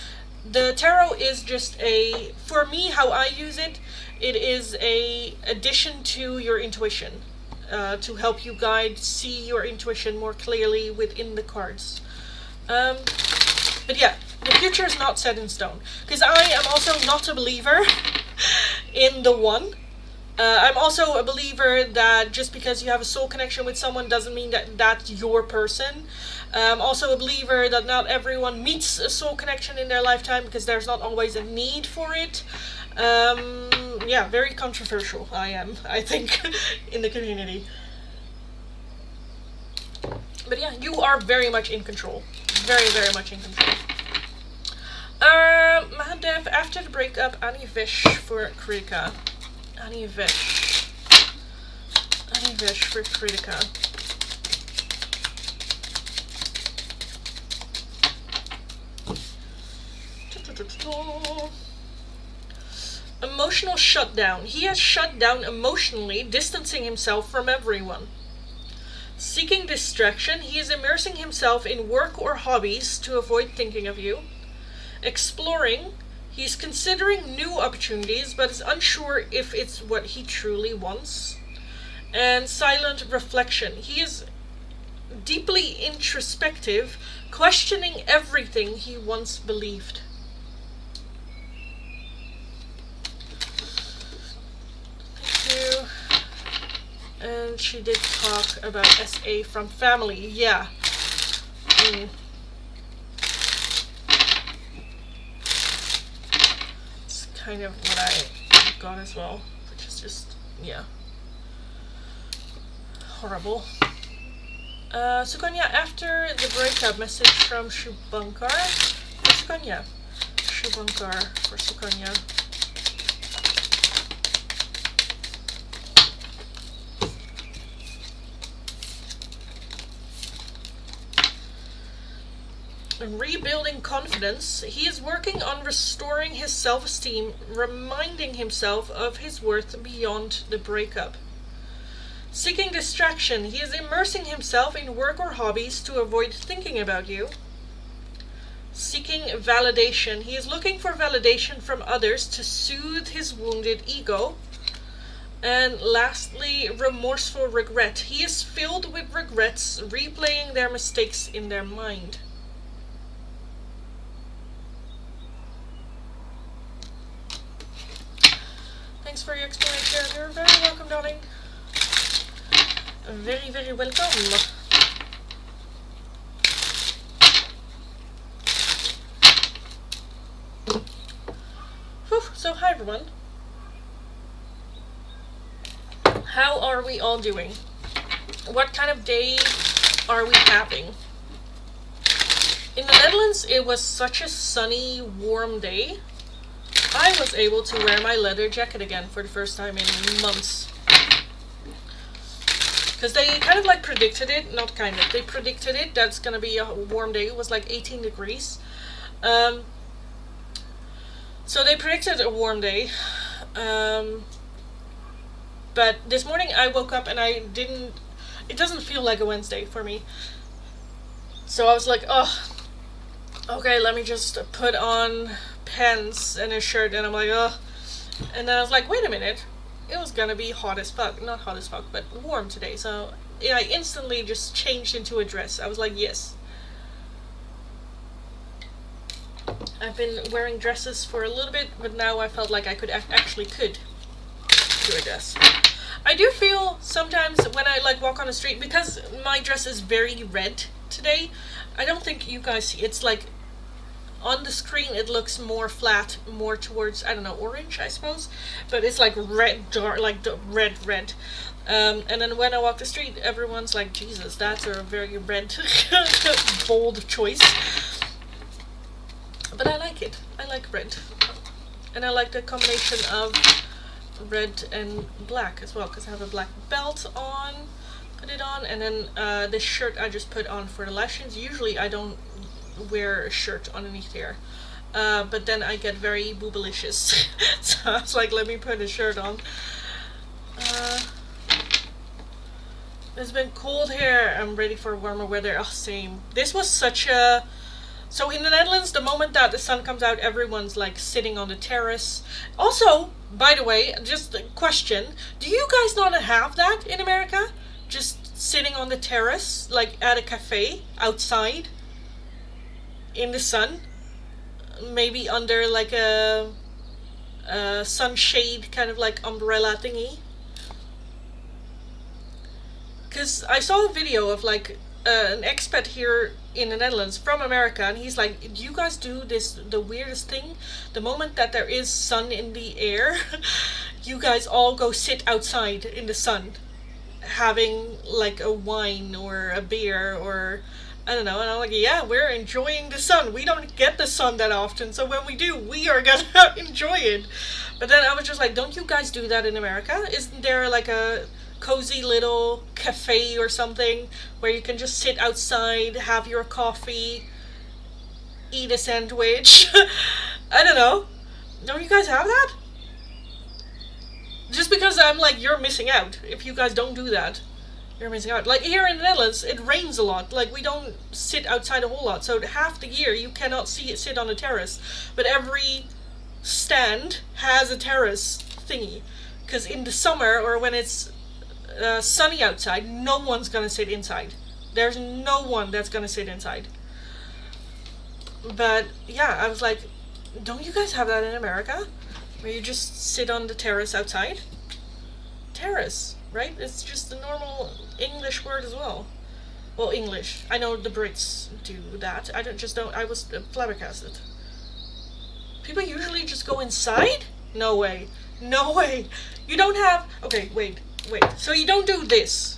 The tarot is just a, for me, how I use it, it is a addition to your intuition, to help you guide, see your intuition more clearly within the cards. But yeah, the future is not set in stone. Because I am also not a believer in the one. I'm also a believer that just because you have a soul connection with someone doesn't mean that that's your person. I'm also a believer that not everyone meets a soul connection in their lifetime, because there's not always a need for it. Yeah, very controversial I think, in the community. But yeah, you are very much in control. Very, very much in control. Mahadev, after the breakup, Ani Vish for Kritika. Ani Vish. Ani Vish for Kritika. Emotional shutdown. He has shut down emotionally, distancing himself from everyone. Seeking distraction, he is immersing himself in work or hobbies to avoid thinking of you. Exploring, he's considering new opportunities but is unsure if it's what he truly wants. And silent reflection, he is deeply introspective, questioning everything he once believed. Thank you. And she did talk about SA from family. Yeah. It's kind of what I got as well, which is just, yeah, horrible. Sukanya, after the breakup, message from Shubankar for Sukanya. Shubankar for Sukanya. Rebuilding confidence. He is working on restoring his self-esteem, reminding himself of his worth beyond the breakup. Seeking distraction. He is immersing himself in work or hobbies to avoid thinking about you. Seeking validation. He is looking for validation from others to soothe his wounded ego. And lastly, remorseful regret. He is filled with regrets, replaying their mistakes in their mind. Thanks for your experience here. You're very welcome, darling. Very, very welcome. Whew. So hi everyone. How are we all doing? What kind of day are we having? In the Netherlands, it was such a sunny, warm day. I was able to wear my leather jacket again for the first time in months. Because they kind of like predicted it, not kind of, they predicted it, that's gonna be a warm day. It was like 18 degrees. So they predicted a warm day. But this morning I woke up and it doesn't feel like a Wednesday for me. So I was like, oh, okay, let me just put on pants and a shirt, and I'm like, oh. And then I was like, wait a minute. It was gonna be hot as fuck. Not hot as fuck, but warm today. So yeah, I instantly just changed into a dress. I was like, yes. I've been wearing dresses for a little bit, but now I felt like I actually could do a dress. I do feel sometimes when I like walk on the street, because my dress is very red today, I don't think you guys see, it's like on the screen it looks more flat, more towards, I don't know, orange I suppose, but it's like red, dark, like red. And then when I walk the street, everyone's like, Jesus, that's a very red, bold choice. But I like it. I like red. And I like the combination of red and black as well, because I have a black belt on, put it on, and then this shirt I just put on for the lashes. Usually I don't wear a shirt underneath here, but then I get very boobalicious. So I was like, let me put a shirt on. It's been cold here. I'm ready for warmer weather. Oh, same. This was such a... So in the Netherlands, the moment that the sun comes out, everyone's like sitting on the terrace. Also, by the way, just a question. Do you guys not have that in America? Just sitting on the terrace, like at a cafe, outside, in the sun? Maybe under like a sunshade kind of like umbrella thingy? Because I saw a video of like an expat here in the Netherlands from America, and he's like, do you guys do this, the weirdest thing? The moment that there is sun in the air, you guys all go sit outside in the sun, having like a wine or a beer or I don't know. And I'm like, yeah, we're enjoying the sun. We don't get the sun that often, so when we do, we are gonna enjoy it. But then I was just like, don't you guys do that in America? Isn't there like a cozy little cafe or something where you can just sit outside, have your coffee, eat a sandwich? I don't know. Don't you guys have that? Just because I'm like, you're missing out. If you guys don't do that, you're missing out. Like here in the Netherlands, it rains a lot. Like we don't sit outside a whole lot. So half the year you cannot sit on a terrace. But every stand has a terrace thingy. Because in the summer or when it's sunny outside, no one's gonna sit inside. There's no one that's gonna sit inside. But yeah, I was like, don't you guys have that in America? Where you just sit on the terrace outside? Terrace, right? It's just a normal English word as well. Well, English. I know the Brits do that. I was flabbergasted. People usually just go inside? No way. No way. You don't have... Okay, wait. So you don't do this.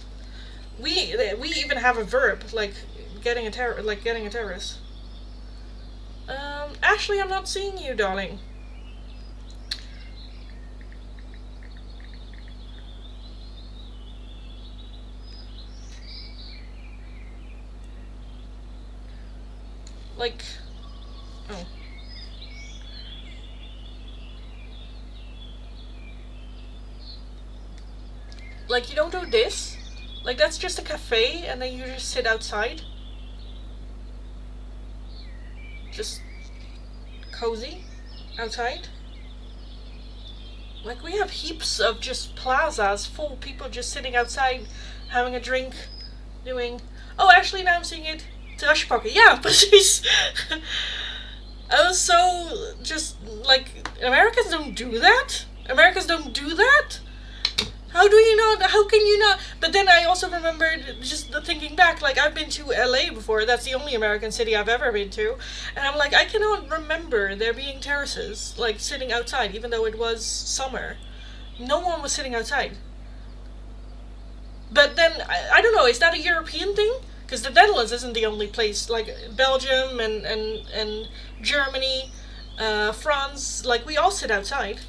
We even have a verb like getting a terrorist. Ashley, I'm not seeing you, darling. Like, oh. Like, you don't do this? Like, that's just a cafe and then you just sit outside? Just cozy outside? Like, we have heaps of just plazas full of people just sitting outside having a drink, doing... Oh, actually, now I'm seeing it. Terrasjepakken, ja, precies. I was so just like, Americans don't do that? Americans don't do that? How do you not? How can you not? But then I also remembered, just thinking back, like, I've been to LA before. That's the only American city I've ever been to. And I'm like, I cannot remember there being terraces, like, sitting outside, even though it was summer. No one was sitting outside. But then, I don't know, is that a European thing? Because the Netherlands isn't the only place. Like, Belgium and Germany, France, like, we all sit outside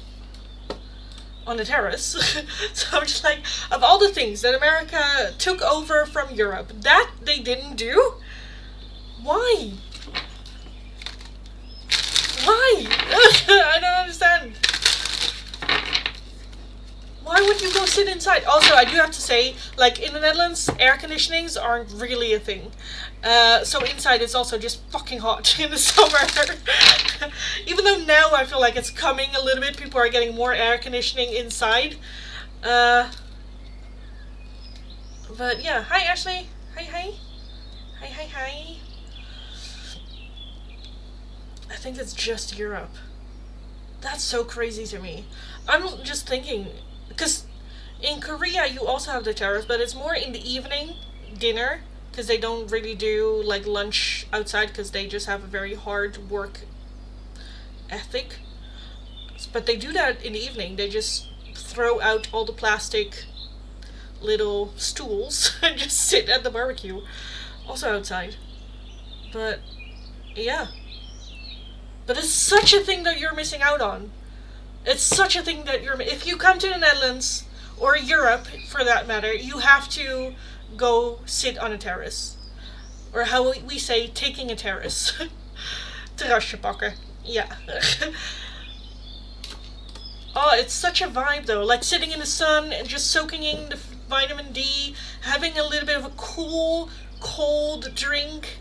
on the terrace. So I'm just like, of all the things that America took over from Europe, that they didn't do? Why? Why? I don't understand. Why would you go sit inside? Also, I do have to say, like, in the Netherlands, air conditionings aren't really a thing. So inside it's also just fucking hot in the summer. Even though now I feel like it's coming a little bit, people are getting more air conditioning inside. But yeah, hi Ashley. Hi, hi. Hi, hi, hi. I think it's just Europe. That's so crazy to me. I'm just thinking, because in Korea you also have the terrace, but it's more in the evening, dinner, because they don't really do like lunch outside because they just have a very hard work ethic. But they do that in the evening. They just throw out all the plastic little stools and just sit at the barbecue, also outside. But yeah, but it's such a thing that you're missing out on. It's such a thing that if you come to the Netherlands or Europe for that matter, you have to go sit on a terrace, or how we say, taking a terrace. Terrasje pakken. Yeah. Oh, it's such a vibe though. Like sitting in the sun and just soaking in the vitamin D, having a little bit of a cool, cold drink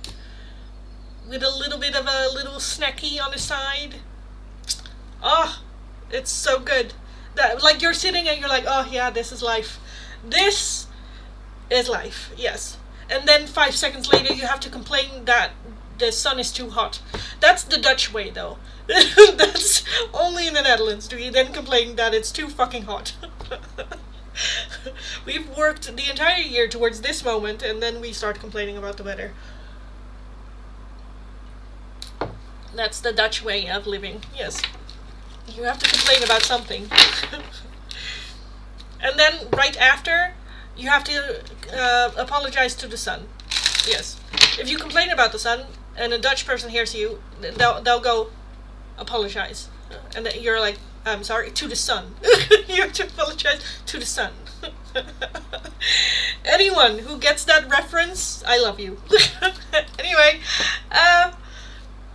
with a little bit of a little snacky on the side. Oh, it's so good. That, like, you're sitting and you're like, oh yeah, this is life. This is life, yes. And then 5 seconds later you have to complain that the sun is too hot. That's the Dutch way though. That's only in the Netherlands do you then complain that it's too fucking hot. We've worked the entire year towards this moment and then we start complaining about the weather. That's the Dutch way of living, yes. You have to complain about something. And then right after, you have to apologize to the sun. Yes. If you complain about the sun and a Dutch person hears you, they'll go, apologize. And then you're like, I'm sorry, to the sun. You have to apologize to the sun. Anyone who gets that reference, I love you. Anyway,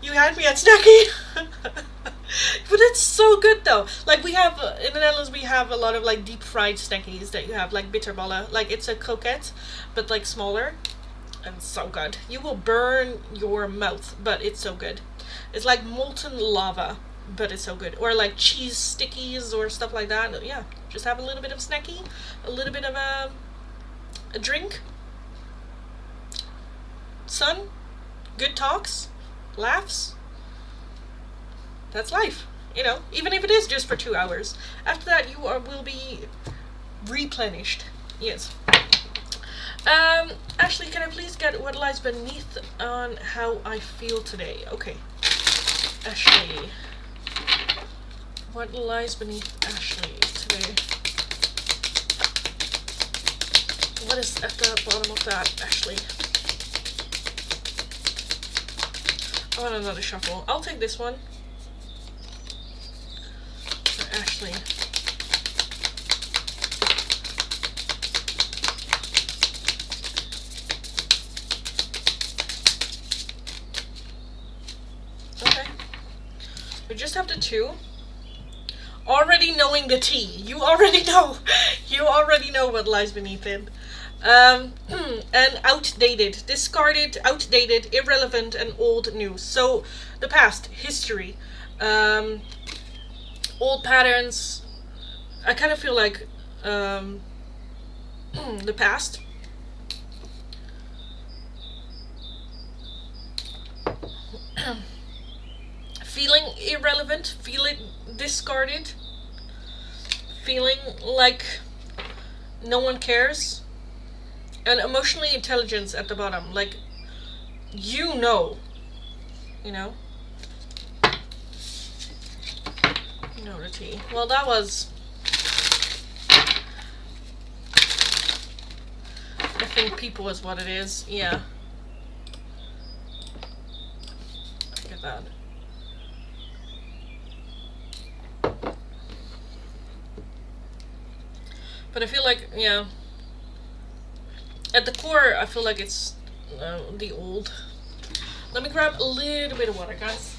you had me at snacky. But it's so good though. Like, we have in the Netherlands, we have a lot of like deep fried snackies that you have, like bitterballen. Like, it's a croquette, but like smaller, and so good. You will burn your mouth, but it's so good. It's like molten lava, but it's so good. Or like cheese stickies or stuff like that. Yeah, just have a little bit of snacky, a little bit of a drink, sun, good talks, laughs. That's life, you know, even if it is just for 2 hours. After that, you will be replenished. Yes. Ashley, can I please get what lies beneath on how I feel today? Okay. Ashley. What lies beneath Ashley today? What is at the bottom of that, Ashley? I want another shuffle. I'll take this one. For Ashley. Okay. We just have the 2. Already knowing the tea. You already know. You already know what lies beneath it. And outdated, discarded, outdated, irrelevant, and old news. So the past, history, old patterns. I kind of feel like the past. Feeling irrelevant, feeling discarded, feeling like no one cares. And emotionally intelligence at the bottom, like, you know. You know the tea. Well, that was, I think people is what it is. Yeah. Look at that. But I feel like, yeah, at the core, I feel like it's the old. Let me grab a little bit of water, guys.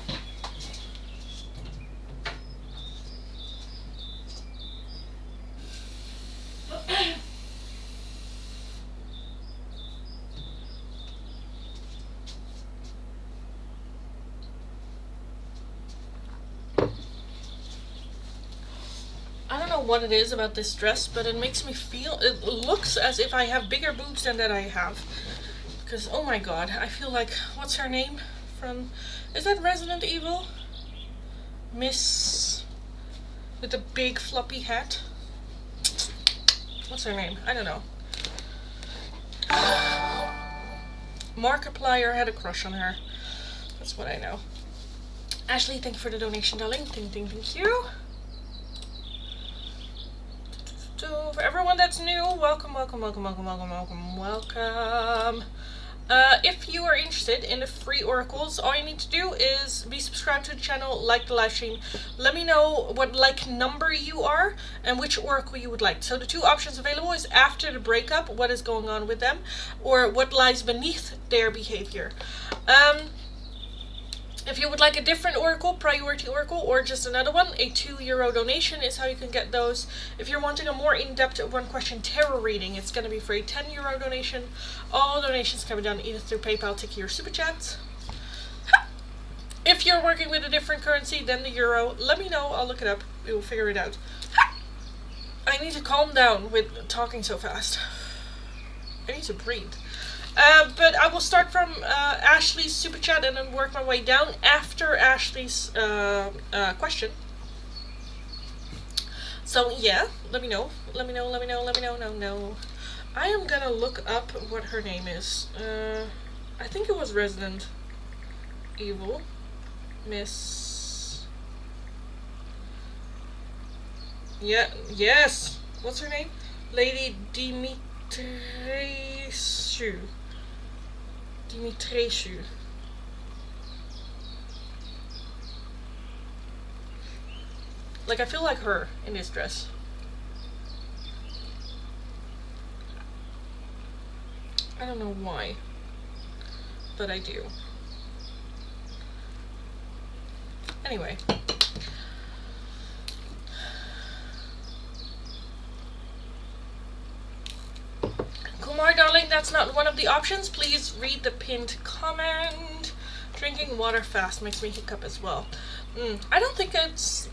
I don't know what it is about this dress, but it makes me feel, it looks as if I have bigger boobs than that I have. Because, oh my god, I feel like, what's her name from, is that Resident Evil? Miss, with the big floppy hat? What's her name? I don't know. Markiplier had a crush on her. That's what I know. Ashley, thank you for the donation, darling. Thank you. So, for everyone that's new, welcome. If you are interested in the free oracles, all you need to do is be subscribed to the channel, like the live stream. Let me know what like number you are and which oracle you would like. So the 2 options available is after the breakup, what is going on with them, or what lies beneath their behavior. If you would like a different oracle, priority oracle, or just another one, a €2 donation is how you can get those. If you're wanting a more in-depth 1-question tarot reading, it's going to be for a €10 donation. All donations can be done either through PayPal, Tiki, or Super Chat. If you're working with a different currency than the euro, let me know. I'll look it up. We will figure it out. I need to calm down with talking so fast. I need to breathe. But I will start from Ashley's super chat and then work my way down after Ashley's question. So yeah, let me know. No. I am gonna look up what her name is. I think it was Resident Evil. Miss... Yeah, yes! What's her name? Lady Dimitrescu. Like, I feel like her in this dress. I don't know why, but I do. Anyway. Kumar, darling, that's not one of the options. Please read the pinned comment. Drinking water fast makes me hiccup as well. I don't think it's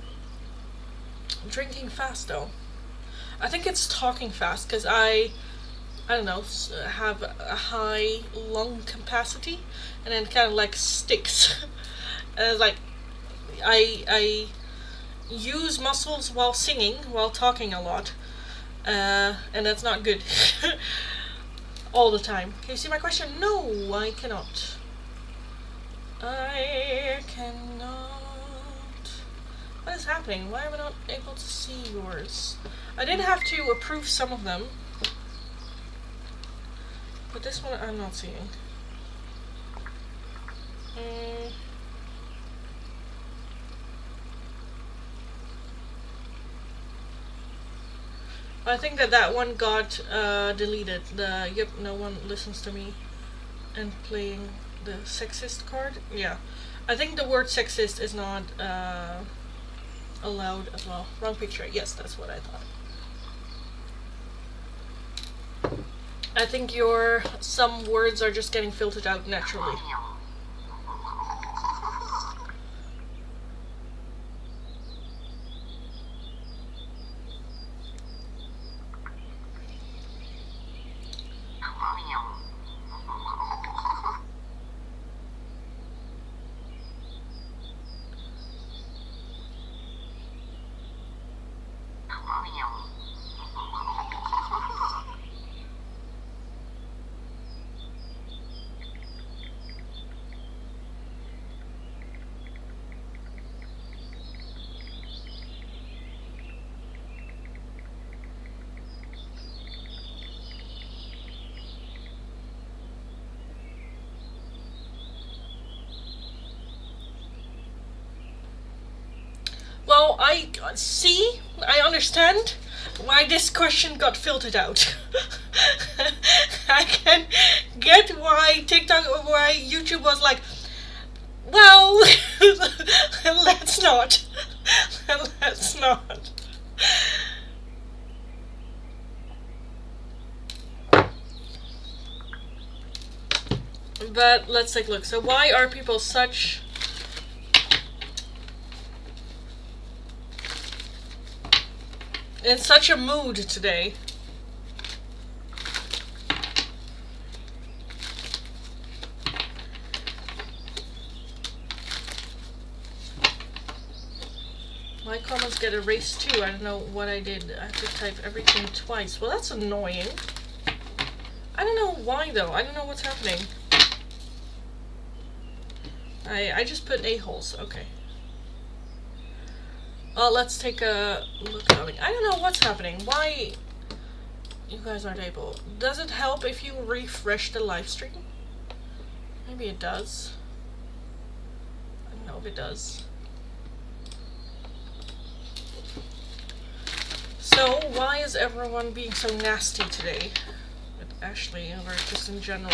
drinking fast, though. I think it's talking fast, because I don't know, have a high lung capacity, and then kind of like sticks. Like, I use muscles while singing, while talking a lot, and that's not good. All the time. Can you see my question? No, I cannot. I cannot. What is happening? Why am I not able to see yours? I did have to approve some of them. But this one I'm not seeing. I think that one got deleted. Yep, no one listens to me. And playing the sexist card. Yeah, I think the word sexist is not allowed as well. Wrong picture. Yes, that's what I thought. I think some words are just getting filtered out naturally. Well, I understand why this question got filtered out. I can get why YouTube was like, well, let's not. Let's not. But let's take a look. So why are people in such a mood today? My comments get erased too. I don't know what I did. I have to type everything twice. Well, that's annoying. I don't know why though. I don't know what's happening. I just put a-holes. Okay. Let's take a look at it. I don't know what's happening. Why you guys aren't able. Does it help if you refresh the live stream? Maybe it does. I don't know if it does. So, why is everyone being so nasty today? With Ashley, or just in general?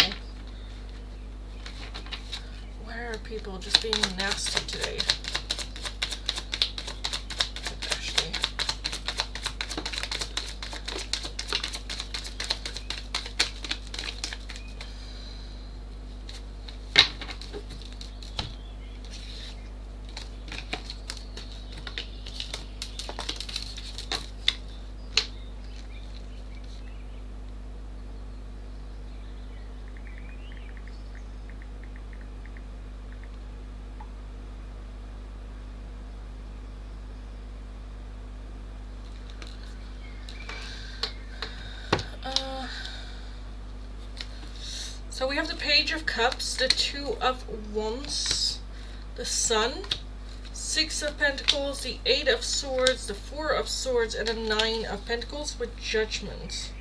Why are people just being nasty today? So we have the Page of Cups, the Two of Wands, the Sun, Six of Pentacles, the Eight of Swords, the Four of Swords, and the Nine of Pentacles with Judgment.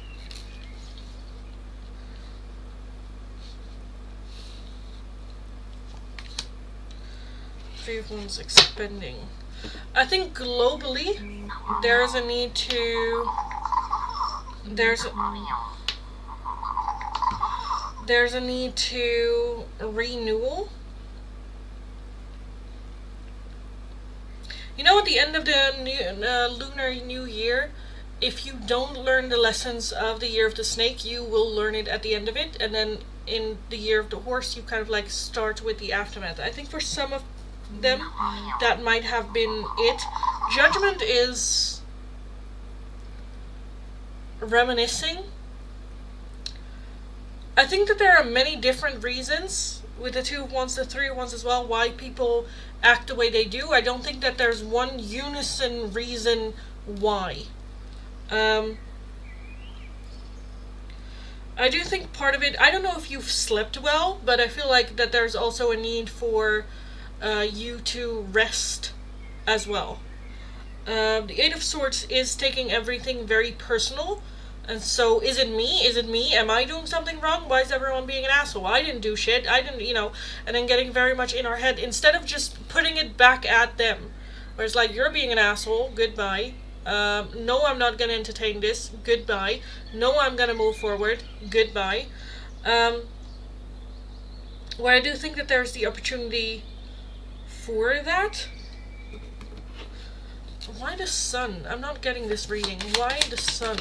Three of Wands expanding. I think globally there's a need to... There's a need to renewal. You know, at the end of the lunar new year, if you don't learn the lessons of the year of the snake, you will learn it at the end of it, and then in the year of the horse, you kind of like start with the aftermath. I think for some of them, that might have been it. Judgment is reminiscing. I think that there are many different reasons with the Two of Wands, the Three of Wands as well, why people act the way they do. I don't think that there's one unison reason why. I do think part of it, I don't know if you've slept well, but I feel like that there's also a need for you to rest as well. The Eight of Swords is taking everything very personal. And so, is it me? Is it me? Am I doing something wrong? Why is everyone being an asshole? I didn't do shit. I didn't, and then getting very much in our head instead of just putting it back at them. Where it's like, you're being an asshole, goodbye. No, I'm not gonna entertain this, goodbye. No, I'm gonna move forward, goodbye. Where I do think that there's the opportunity for that. Why the sun? I'm not getting this reading. Why the sun?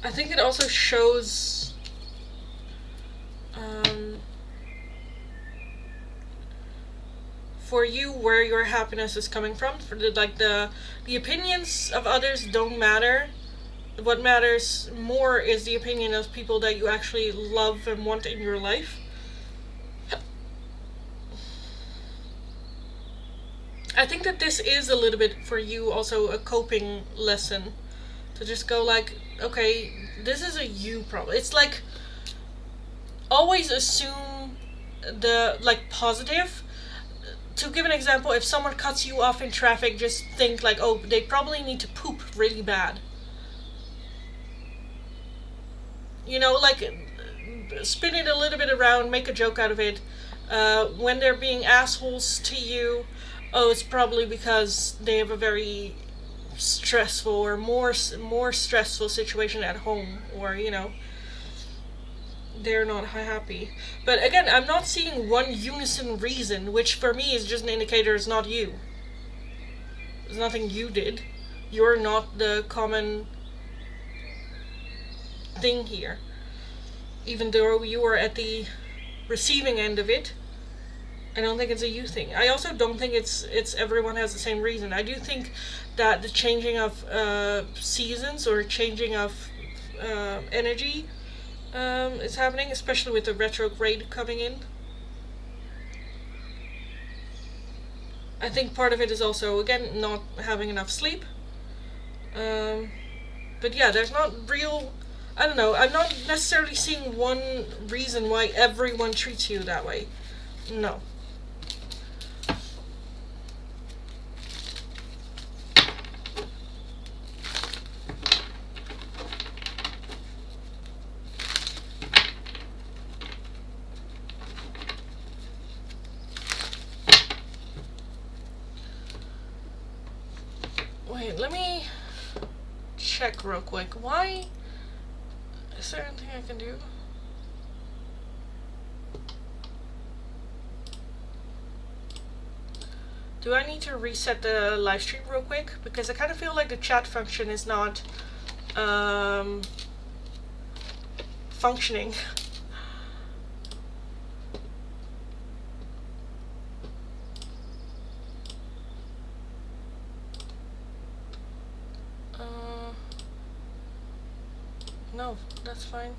I think it also shows for you where your happiness is coming from. For the opinions of others don't matter. What matters more is the opinion of people that you actually love and want in your life. I think that this is a little bit for you also a coping lesson. To just go like, okay, this is a you problem. It's like, always assume the, like, positive. To give an example, if someone cuts you off in traffic, just think like, oh, they probably need to poop really bad. Like, spin it a little bit around, make a joke out of it. When they're being assholes to you, oh, it's probably because they have a very stressful or more stressful situation at home, or they're not happy. But again, I'm not seeing one unison reason, which for me is just an indicator it's not you. There's nothing you did. You're not the common thing here. Even though you are at the receiving end of it, I don't think it's a you thing. I also don't think it's everyone has the same reason. I do think that the changing of seasons or changing of energy is happening, especially with the retrograde coming in. I think part of it is also, again, not having enough sleep. But yeah, there's not real... I don't know, I'm not necessarily seeing one reason why everyone treats you that way. No. Wait, let me check real quick. Why? Is there anything I can do? Do I need to reset the live stream real quick? Because I kind of feel like the chat function is not functioning. No, that's fine.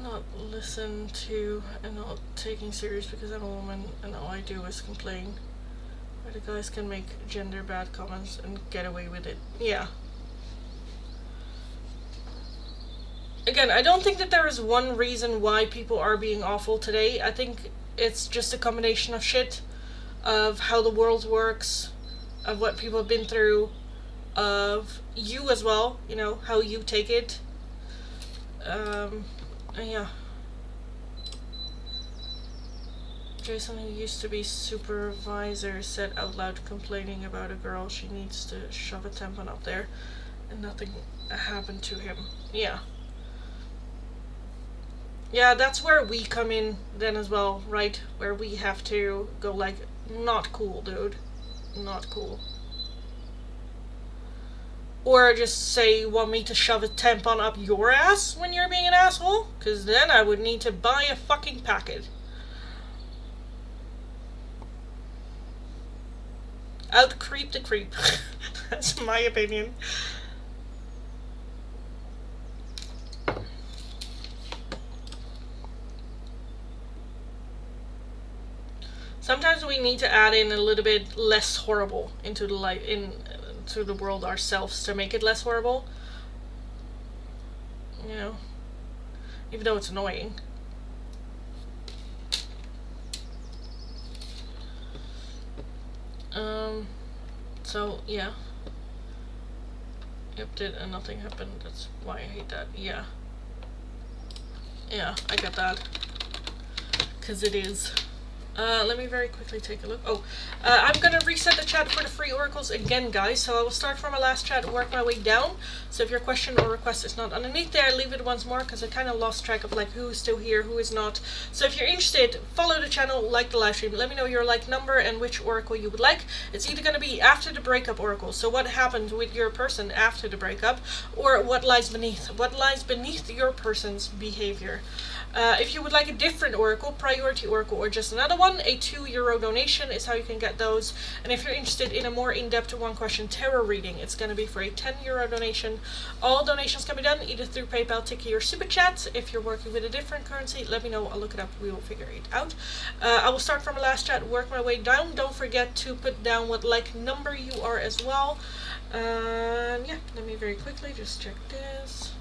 Not listen to and not taking serious because I'm a woman and all I do is complain. Where the guys can make gender bad comments and get away with it. Yeah. Again, I don't think that there is one reason why people are being awful today. I think it's just a combination of shit, of how the world works, of what people have been through, of you as well, how you take it. Yeah. Jason, who used to be supervisor, said out loud complaining about a girl she needs to shove a tampon up there, and nothing happened to him. Yeah. Yeah, that's where we come in then as well, right? Where we have to go like, not cool, dude. Not cool. Or just say you want me to shove a tampon up your ass when you're being an asshole? Because then I would need to buy a fucking packet. Out creep the creep. That's my opinion. Sometimes we need to add in a little bit less horrible into the life, into the world ourselves to make it less horrible. You know, even though it's annoying. So yeah. Yep, and nothing happened. That's why I hate that. Yeah. Yeah, I get that. 'Cause it is. Let me very quickly take a look. Oh, I'm gonna reset the chat for the free oracles again, guys. So I will start from my last chat and work my way down. So if your question or request is not underneath there, leave it once more, because I kind of lost track of like who is still here, who is not. So if you're interested, follow the channel, like the live stream. Let me know your like number and which oracle you would like. It's either gonna be after the breakup oracle, so what happened with your person after the breakup, or what lies beneath your person's behavior. If you would like a different oracle, priority oracle, or just another one, a €2 donation is how you can get those. And if you're interested in a more in-depth one question tarot reading, it's going to be for a €10 donation. All donations can be done either through PayPal, Tiki, or Super Chat. If you're working with a different currency, let me know. I'll look it up. We will figure it out. I will start from the last chat, work my way down. Don't forget to put down what like number you are as well. Yeah, let me very quickly just check this.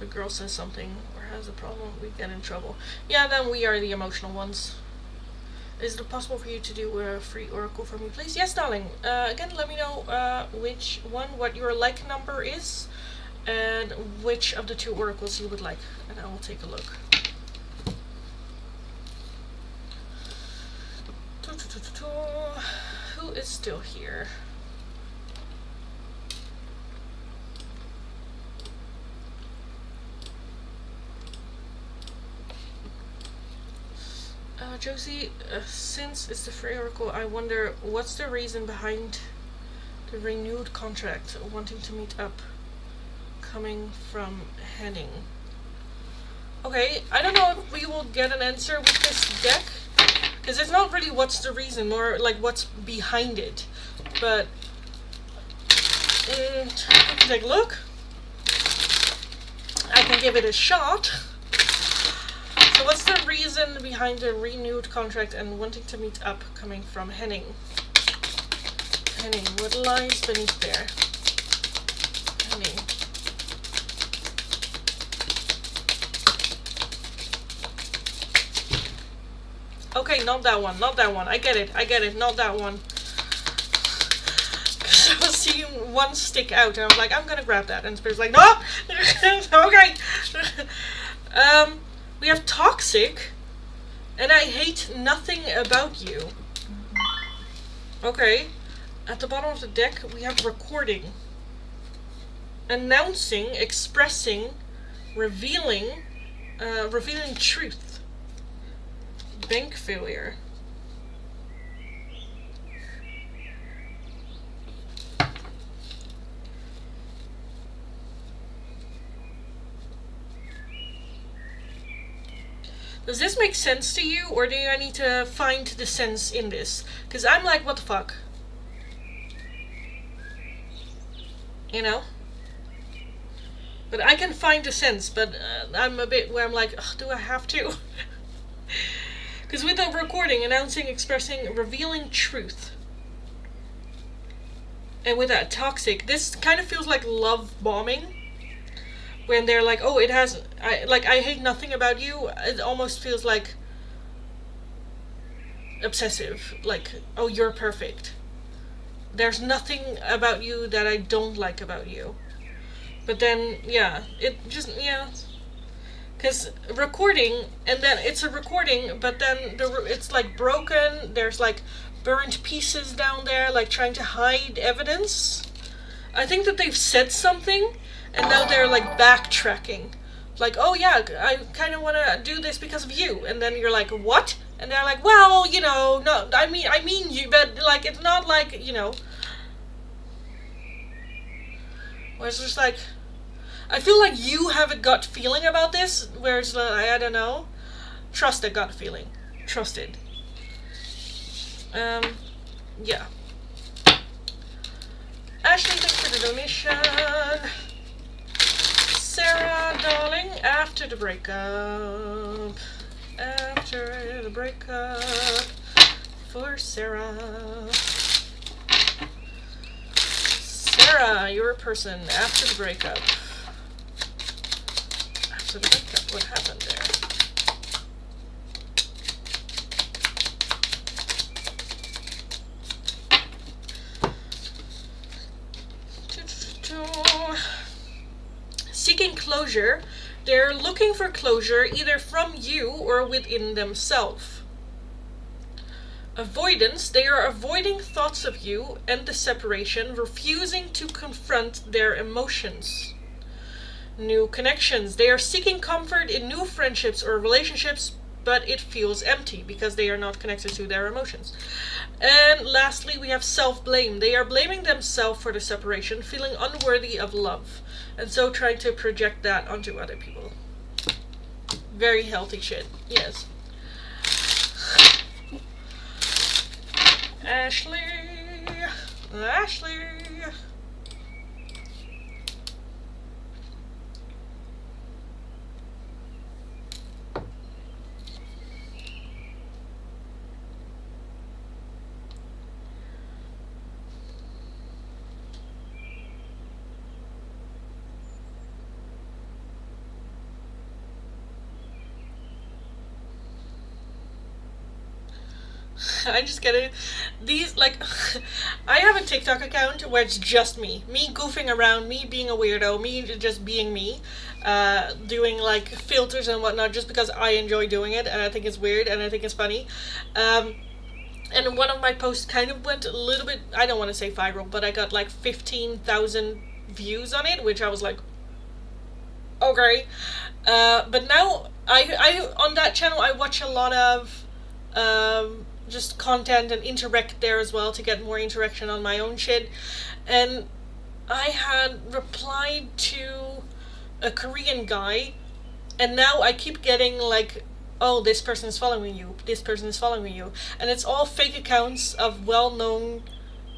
The girl says something or has a problem, we get in trouble. Yeah, then we are the emotional ones. Is it possible for you to do a free oracle for me, please? Yes, darling. Again, let me know which one, what your like number is, and which of the 2 oracles you would like, and I will take a look. Who is still here? Josie, since it's the free oracle, I wonder what's the reason behind the renewed contract, wanting to meet up, coming from Henning. Okay, I don't know if we will get an answer with this deck, because it's not really what's the reason, more like what's behind it. But I can take a look. I can give it a shot. So what's the reason behind the renewed contract and wanting to meet up, coming from Henning? Henning, what lies beneath there? Henning. Okay, not that one, not that one. I get it, not that one. Because I was seeing one stick out and I was like, I'm gonna grab that. And Spirit's like, no! Okay! We have toxic, and I hate nothing about you. Okay. At the bottom of the deck, we have recording. Announcing, expressing, revealing truth. Bank failure. Does this make sense to you, or do I need to find the sense in this? Because I'm like, what the fuck? You know? But I can find the sense, but I'm a bit where I'm like, ugh, do I have to? Because with the recording, announcing, expressing, revealing truth. And with that toxic, this kind of feels like love bombing. When they're like, oh, it has, I hate nothing about you, it almost feels like obsessive. Like, oh, you're perfect. There's nothing about you that I don't like about you. But then, yeah, it just, yeah. Because recording, and then it's a recording, but then it's like broken, there's like burnt pieces down there, like trying to hide evidence. I think that they've said something, and now they're like backtracking. Like, oh yeah, I kind of want to do this because of you. And then you're like, what? And they're like, well, you know, no, I mean you, but like, it's not like, you know. Where it's just like, I feel like you have a gut feeling about this, where it's like, I don't know. Trust a gut feeling. Trusted. Yeah. Ashley, thanks for the donation. Sarah, darling, after the breakup. After the breakup. For Sarah. Sarah, you're a person after the breakup. After the breakup, what happened there? Seeking closure. They're looking for closure either from you or within themselves. Avoidance. They are avoiding thoughts of you and the separation, refusing to confront their emotions. New connections. They are seeking comfort in new friendships or relationships, but it feels empty because they are not connected to their emotions. And lastly, we have self-blame. They are blaming themselves for the separation, feeling unworthy of love, and so trying to project that onto other people. Very healthy shit. Yes. Ashley. Ashley. I just get it. These, like, I have a TikTok account where it's just me goofing around, me being a weirdo, me just being me, doing, like, filters and whatnot just because I enjoy doing it, and I think it's weird, and I think it's funny. And one of my posts kind of went a little bit, I don't want to say viral, but I got, like, 15,000 views on it, which I was like, okay. But now, I on that channel, I watch a lot of, just content and interact there as well to get more interaction on my own shit. And I had replied to a Korean guy, and now I keep getting like, oh, this person is following you, this person is following you, and it's all fake accounts of well-known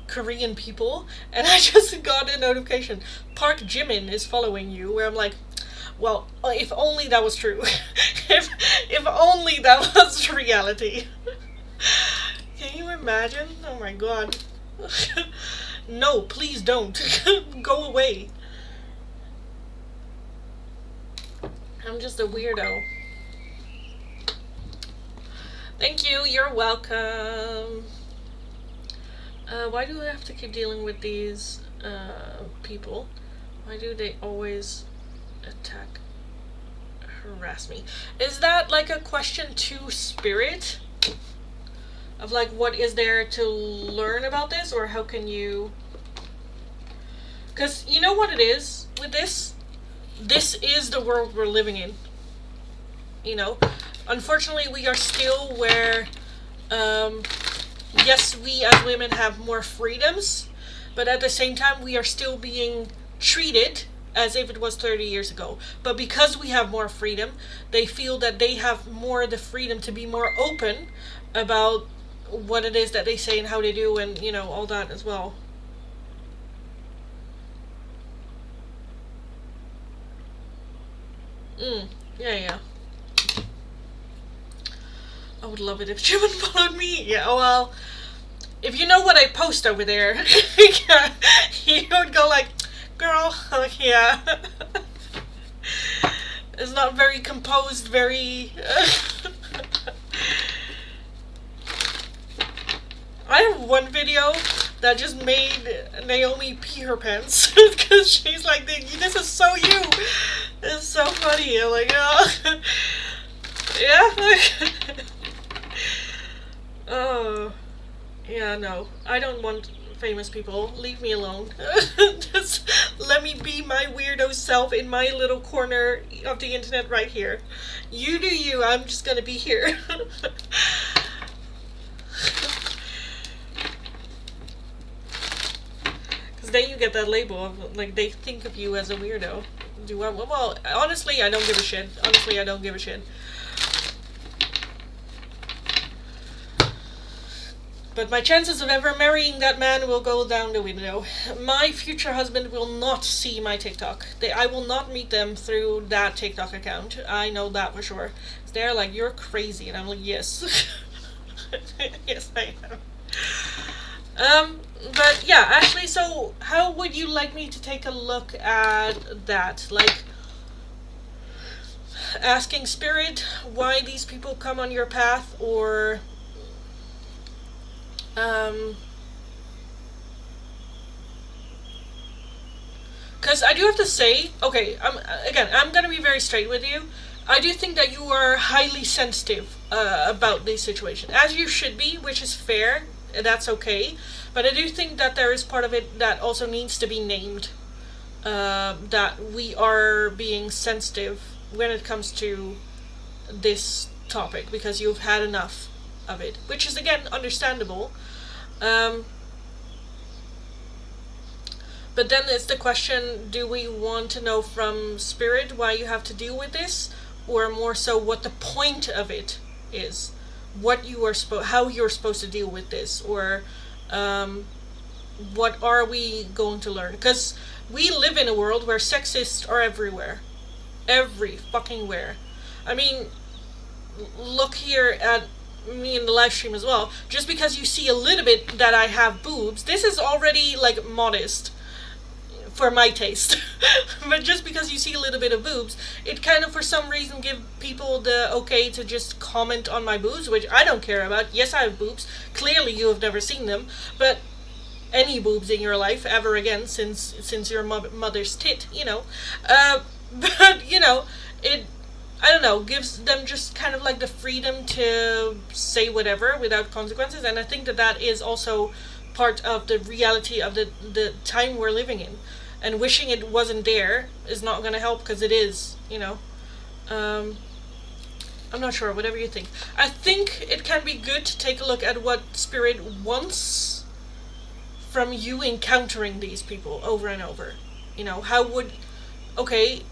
Korean people. And I just got a notification, Park Jimin is following you, where I'm like, well, if only that was true. if only that was reality. Can you imagine? Oh my god. No, please don't. Go away. I'm just a weirdo. Thank you, you're welcome. Why do I have to keep dealing with these people? Why do they always attack, harass me? Is that like a question to spirit? Of like, what is there to learn about this, or how can you... Because you know what it is with this? This is the world we're living in. You know? Unfortunately, we are still where, yes, we as women have more freedoms, but at the same time, we are still being treated as if it was 30 years ago. But because we have more freedom, they feel that they have more the freedom to be more open about what it is that they say and how they do, and, you know, all that as well. Yeah. I would love it if Jimin followed me. Yeah, well, if you know what I post over there, he would go like, girl, yeah. It's not very composed, very... I have one video that just made Naomi pee her pants because she's like, this is so you. It's so funny. I'm like, oh. Yeah. Oh. Yeah, no. I don't want famous people. Leave me alone. Just let me be my weirdo self in my little corner of the internet right here. You do you. I'm just gonna be here. Then you get that label of, like, they think of you as a weirdo. Well, honestly, I don't give a shit. Honestly, I don't give a shit. but my chances of ever marrying that man will go down the window. My future husband will not see my TikTok. I will not meet them through that TikTok account. I know that for sure. They're like, you're crazy, and I'm like, yes. Yes, I am. But yeah, Ashley, so how would you like me to take a look at that? Like, asking spirit why these people come on your path, or because I do have to say, okay, I'm gonna be very straight with you. I do think that you are highly sensitive about this situation, as you should be, which is fair. That's okay. But I do think that there is part of it that also needs to be named. That we are being sensitive when it comes to this topic because you've had enough of it, which is again understandable. But then it's the question: do we want to know from spirit why you have to deal with this, or more so what the point of it is, what you are how you're supposed to deal with this, or what are we going to learn? Because we live in a world where sexists are everywhere, every fucking where. I mean, look here at me in the live stream as well. Just because you see a little bit that I have boobs, this is already like modest for my taste. But just because you see a little bit of boobs, it kind of for some reason give people the okay to just comment on my boobs, which I don't care about. Yes, I have boobs. Clearly you have never seen them, but any boobs in your life ever again since your mother's tit, you know. But you know, it, I don't know, gives them just kind of like the freedom to say whatever without consequences, and I think that that is also part of the reality of the time we're living in. And wishing it wasn't there is not going to help, because it is, you know. I'm not sure, whatever you think. I think it can be good to take a look at what spirit wants from you encountering these people over and over. You know, how would, okay,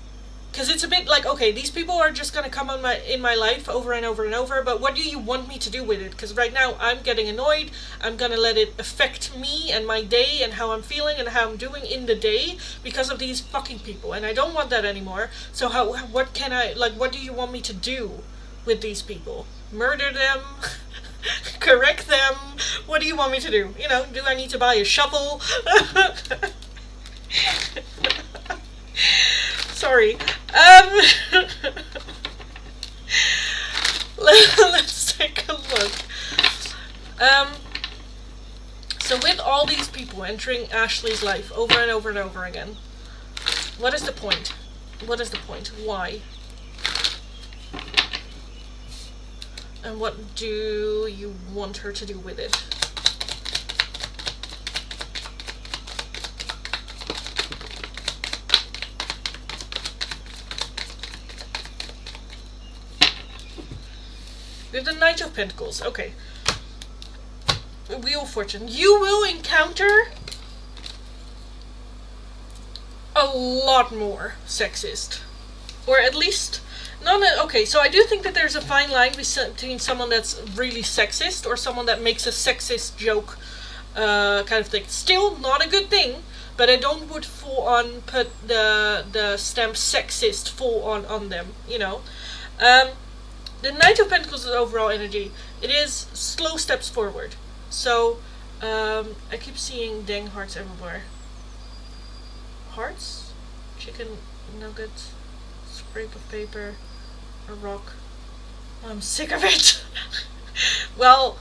because it's a bit like, okay, these people are just going to come on in my life over and over and over, but what do you want me to do with it? Because right now I'm getting annoyed. I'm going to let it affect me and my day and how I'm feeling and how I'm doing in the day because of these fucking people, and I don't want that anymore. So what can I, like, what do you want me to do with these people? Murder them? Correct them? What do you want me to do? You know, do I need to buy a shovel? Sorry. Let's take a look. So with all these people entering Ashley's life over and over and over again, what is the point? What is the point? Why? And what do you want her to do with it? We have the Knight of Pentacles. Okay. Wheel of Fortune. You will encounter a lot more sexist. Or at least, okay, so I do think that there's a fine line between someone that's really sexist or someone that makes a sexist joke kind of thing. Still not a good thing, but I don't would full on put the stamp sexist full on them, you know. The Knight of Pentacles is overall energy. It is slow steps forward. So, I keep seeing dang hearts everywhere. Hearts? Chicken nuggets? Scrape of paper? A rock? I'm sick of it! Well,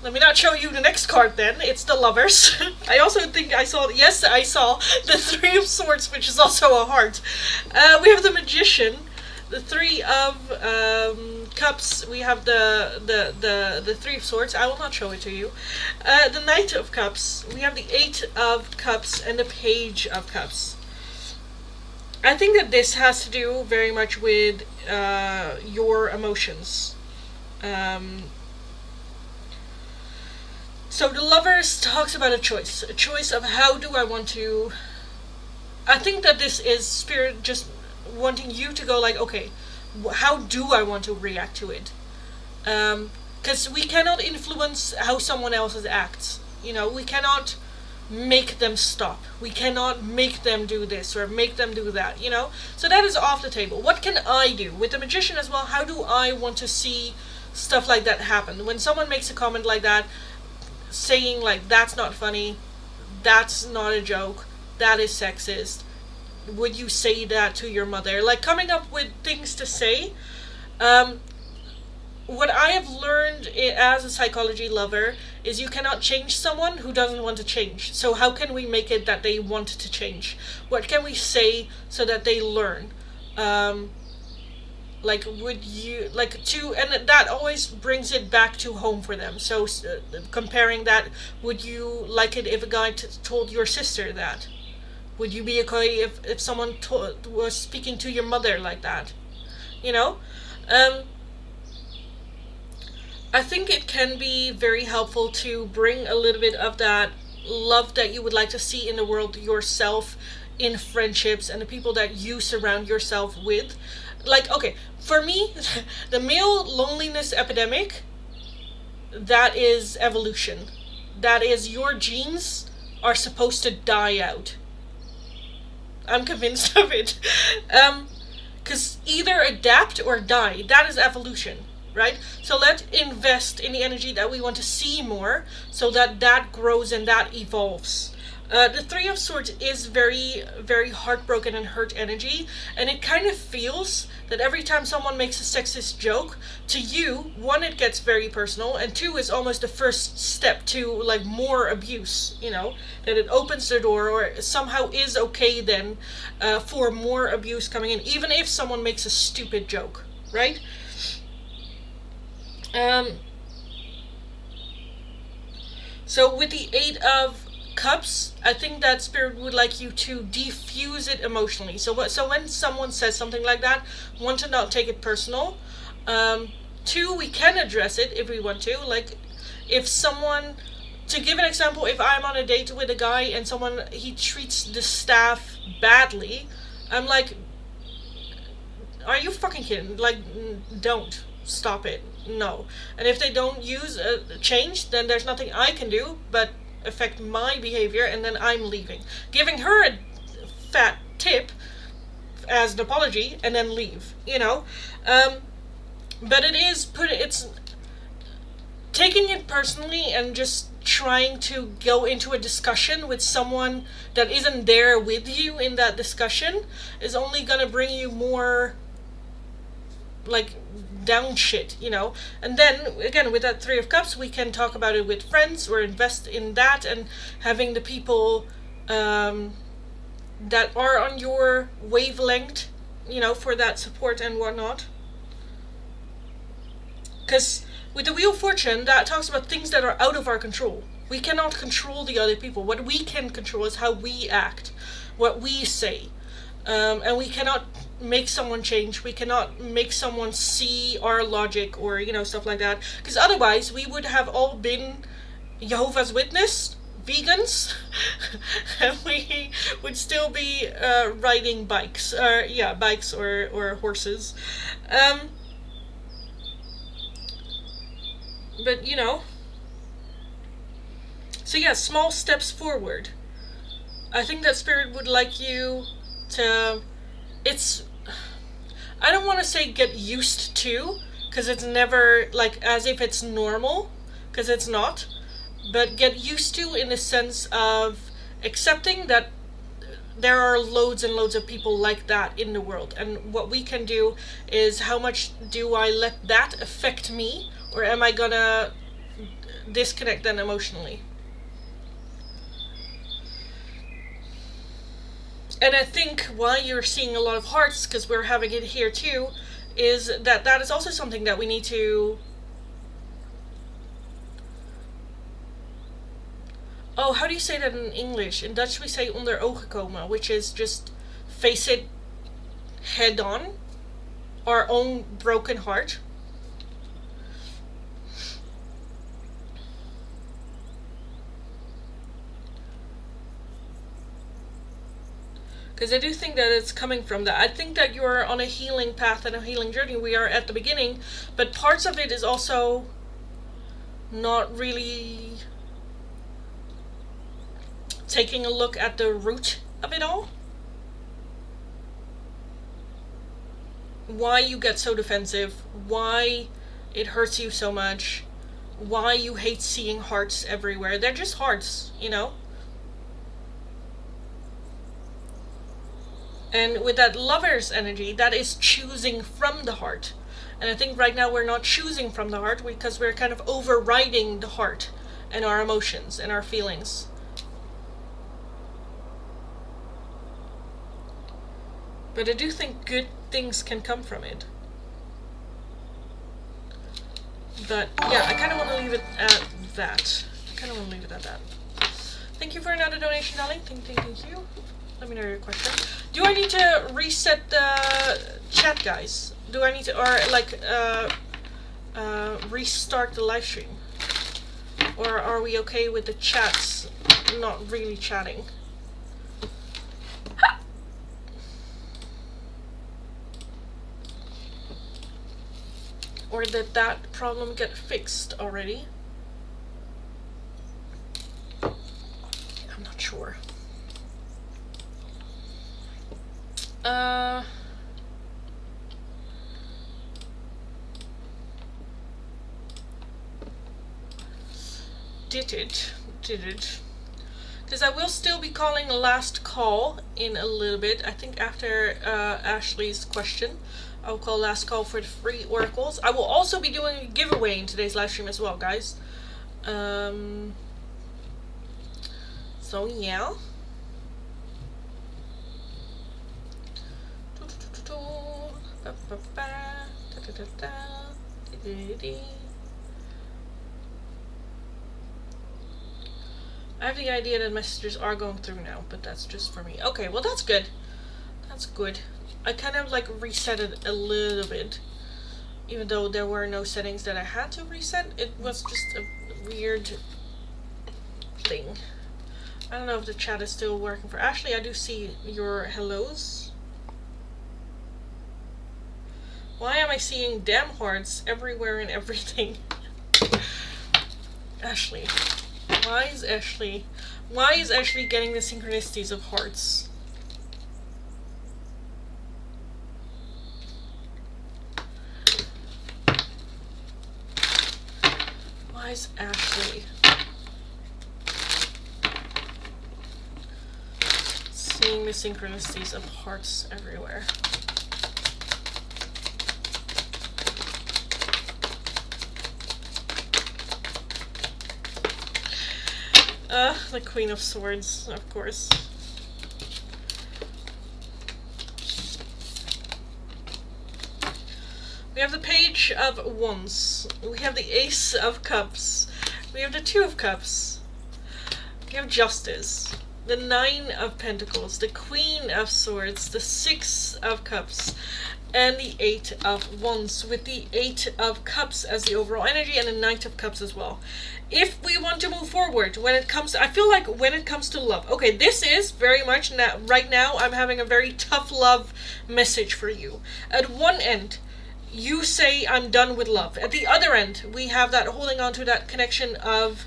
let me not show you the next card then. It's the Lovers. I also think I saw the Three of Swords, which is also a heart. We have the Magician. The Three of Cups, we have the Three of Swords. I will not show it to you. The Knight of Cups, we have the Eight of Cups and the Page of Cups. I think that this has to do very much with your emotions. So the Lovers talks about a choice of how do I want to. I think that this is spirit just wanting you to go like, okay, how do I want to react to it? because we cannot influence how someone else acts. We cannot make them stop. We cannot make them do this or make them do that. So that is off the table. What can I do with the magician as well? How do I want to see stuff like that happen? When someone makes a comment like that, saying like, that's not funny, that's not a joke, that is sexist, would you say that to your mother? Like, coming up with things to say. What I have learned as a psychology lover is you cannot change someone who doesn't want to change. So how can we make it that they want to change? What can we say so that they learn? Would you like to, and that always brings it back to home for them. So comparing that, would you like it if a guy told your sister that? Would you be okay if someone was speaking to your mother like that? I think it can be very helpful to bring a little bit of that love that you would like to see in the world yourself, in friendships and the people that you surround yourself with. Like, okay, for me, the male loneliness epidemic, that is evolution. That is, your genes are supposed to die out. I'm convinced of it. Because either adapt or die. That is evolution. Right? So let's invest in the energy that we want to see more, so that grows and that evolves. The Three of Swords is very, very heartbroken and hurt energy, and it kind of feels that every time someone makes a sexist joke, to you, one, it gets very personal, and two, is almost the first step to like more abuse, that it opens the door, or somehow is okay then for more abuse coming in, even if someone makes a stupid joke, right? So with the Eight of Cups, I think that Spirit would like you to defuse it emotionally. So when someone says something like that, one, to not take it personal. Two, we can address it if we want to. Like, if someone, to give an example, if I'm on a date with a guy and he treats the staff badly, I'm like, are you fucking kidding? Like, don't. Stop it. No. And if they don't change, then there's nothing I can do but affect my behavior, and then I'm leaving. Giving her a fat tip as an apology, and then leave. But it's taking it personally and just trying to go into a discussion with someone that isn't there with you in that discussion is only gonna bring you more like down shit, and then again with that Three of Cups, we can talk about it with friends or invest in that, and having the people that are on your wavelength, for that support and whatnot. Because with the Wheel of Fortune, that talks about things that are out of our control. We cannot control the other people. What we can control is how we act, what we say. And we cannot make someone change. We cannot make someone see our logic or, stuff like that. Because otherwise, we would have all been Jehovah's Witness, vegans, and we would still be riding bikes. Bikes or horses. But, So yeah, small steps forward. I think that Spirit would like you to, I don't want to say get used to, because it's never like as if it's normal, because it's not, but get used to in the sense of accepting that there are loads and loads of people like that in the world, and what we can do is, how much do I let that affect me, or am I gonna disconnect then emotionally? And I think why you're seeing a lot of hearts, because we're having it here too, is that is also something that we need to... Oh, how do you say that in English? In Dutch we say onder ogen komen, which is just face it head on, our own broken heart. Because I do think that it's coming from that. I think that you're on a healing path and a healing journey. We are at the beginning, but parts of it is also not really taking a look at the root of it all. Why you get so defensive, why it hurts you so much, why you hate seeing hearts everywhere. They're just hearts, you know? And with that lover's energy, that is choosing from the heart. And I think right now we're not choosing from the heart because we're kind of overriding the heart and our emotions and our feelings. But I do think good things can come from it. But yeah, I kind of want to leave it at that. Thank you for another donation, darling. Thank you. Let me know your question. Do I need to reset the chat, guys? Do I need to, or like, restart the live stream? Or are we okay with the chats not really chatting? Or did that problem get fixed already? I'm not sure. Did it? Because I will still be calling last call in a little bit. I think after Ashley's question. I'll call last call for the free oracles. I will also be doing a giveaway in today's live stream as well, guys. So yeah. I have the idea that messages are going through now, but that's just for me. Okay, well that's good. That's good. I kind of like reset it a little bit, even though there were no settings that I had to reset. It was just a weird thing. I don't know if the chat is still working for Ashley. I do see your hellos. Why am I seeing damn hearts everywhere and everything? Ashley. Why is Ashley getting the synchronicities of hearts? Why is Ashley seeing the synchronicities of hearts everywhere? The Queen of Swords, of course. We have the Page of Wands. We have the Ace of Cups. We have the Two of Cups. We have Justice. The Nine of Pentacles. The Queen of Swords. The Six of Cups. And the Eight of Wands, with the Eight of Cups as the overall energy and the Knight of Cups as well. If we want to move forward when it comes to, I feel like when it comes to love, okay, this is very much now, right now I'm having a very tough love message for you. At one end, you say I'm done with love. At the other end, we have that holding on to that connection of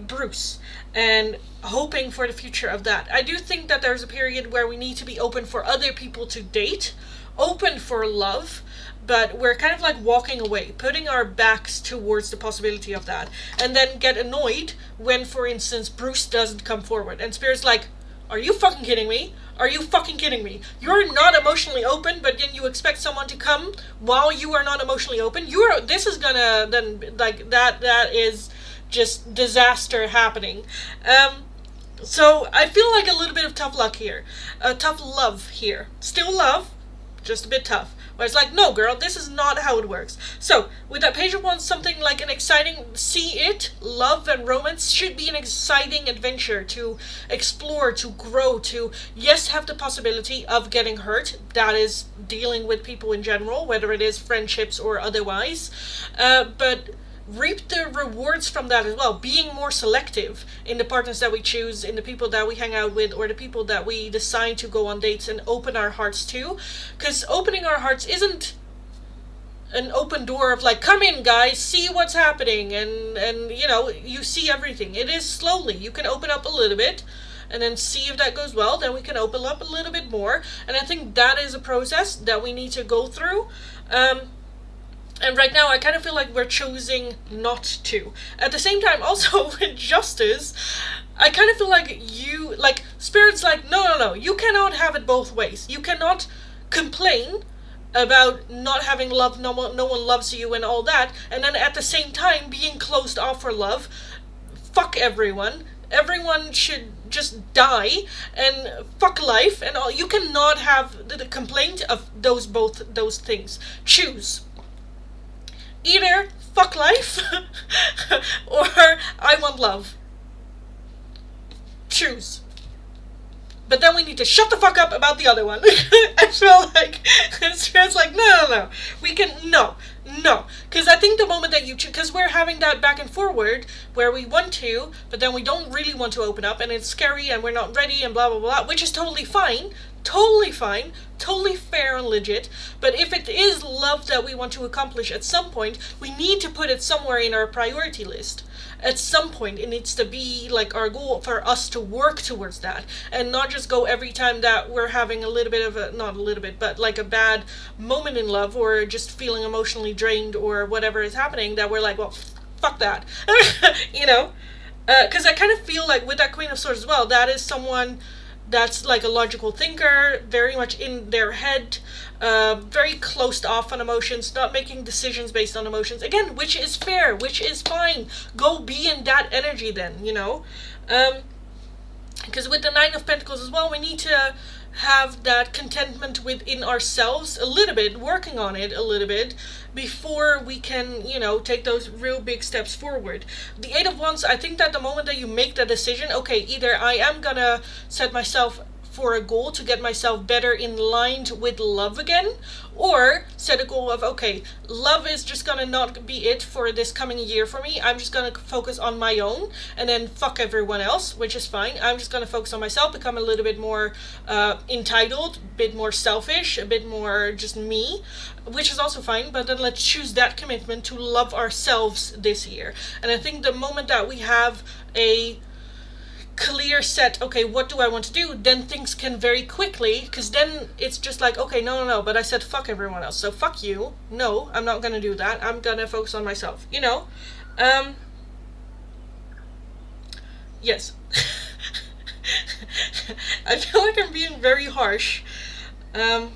Bruce and hoping for the future of that. I do think that there's a period where we need to be open for other people to date, open for love, but we're kind of like walking away, putting our backs towards the possibility of that, and then get annoyed when, for instance, Bruce doesn't come forward, and Spirit's like, are you fucking kidding me? Are you fucking kidding me? You're not emotionally open, but then you expect someone to come while you are not emotionally open? This is gonna, then, like, that is just disaster happening. So I feel like a little bit of tough luck here. Tough love here. Still love, just a bit tough. Where it's like, no girl, this is not how it works. So, with that Page of Wands, something like an exciting, love and romance should be an exciting adventure to explore, to grow, to, yes, have the possibility of getting hurt. That is dealing with people in general, whether it is friendships or otherwise. But reap the rewards from that as well, being more selective in the partners that we choose, in the people that we hang out with, or the people that we decide to go on dates and open our hearts to. Because opening our hearts isn't an open door of like, come in guys, see what's happening, and you know, you see everything. It is slowly. You can open up a little bit and then see if that goes well, then we can open up a little bit more. And I think that is a process that we need to go through. And right now, I kind of feel like we're choosing not to. At the same time, also with justice, I kind of feel like Spirit's like, no, no, no, you cannot have it both ways. You cannot complain about not having love, no one loves you and all that, and then at the same time being closed off for love. Fuck everyone. Everyone should just die and fuck life and all. You cannot have the complaint of both those things. Choose. Either fuck life or I want love. Choose. But then we need to shut the fuck up about the other one. I feel like it's like, no. We can, no. Because I think the moment that you choose, because we're having that back and forward where we want to, but then we don't really want to open up and it's scary and we're not ready and blah, blah, blah, which is totally fine. Totally fine. Totally fair and legit. But if it is love that we want to accomplish at some point, we need to put it somewhere in our priority list. At some point, it needs to be like our goal for us to work towards that, and not just go every time that we're having a little bit of not a little bit, but like a bad moment in love, or just feeling emotionally drained, or whatever is happening, that we're like, well, fuck that. You know? Because I kind of feel like with that Queen of Swords as well, that is someone that's like a logical thinker, very much in their head, very closed off on emotions, not making decisions based on emotions. Again, which is fair, which is fine. Go be in that energy then, you know? Because with the Nine of Pentacles as well, we need to have that contentment within ourselves a little bit, working on it a little bit, before we can, you know, take those real big steps forward. The Eight of Wands, I think that the moment that you make that decision, okay, either I am gonna set myself for a goal to get myself better in line with love again, or set a goal of, okay, love is just gonna not be it for this coming year for me. I'm just gonna focus on my own and then fuck everyone else, which is fine. I'm just gonna focus on myself, become a little bit more entitled, a bit more selfish, a bit more just me, which is also fine. But then let's choose that commitment to love ourselves this year. And I think the moment that we have a clear set, okay, what do I want to do, then things can very quickly, because then it's just like, okay, no, but I said fuck everyone else, so fuck you, no, I'm not gonna do that, I'm gonna focus on myself, you know? Yes. I feel like I'm being very harsh, but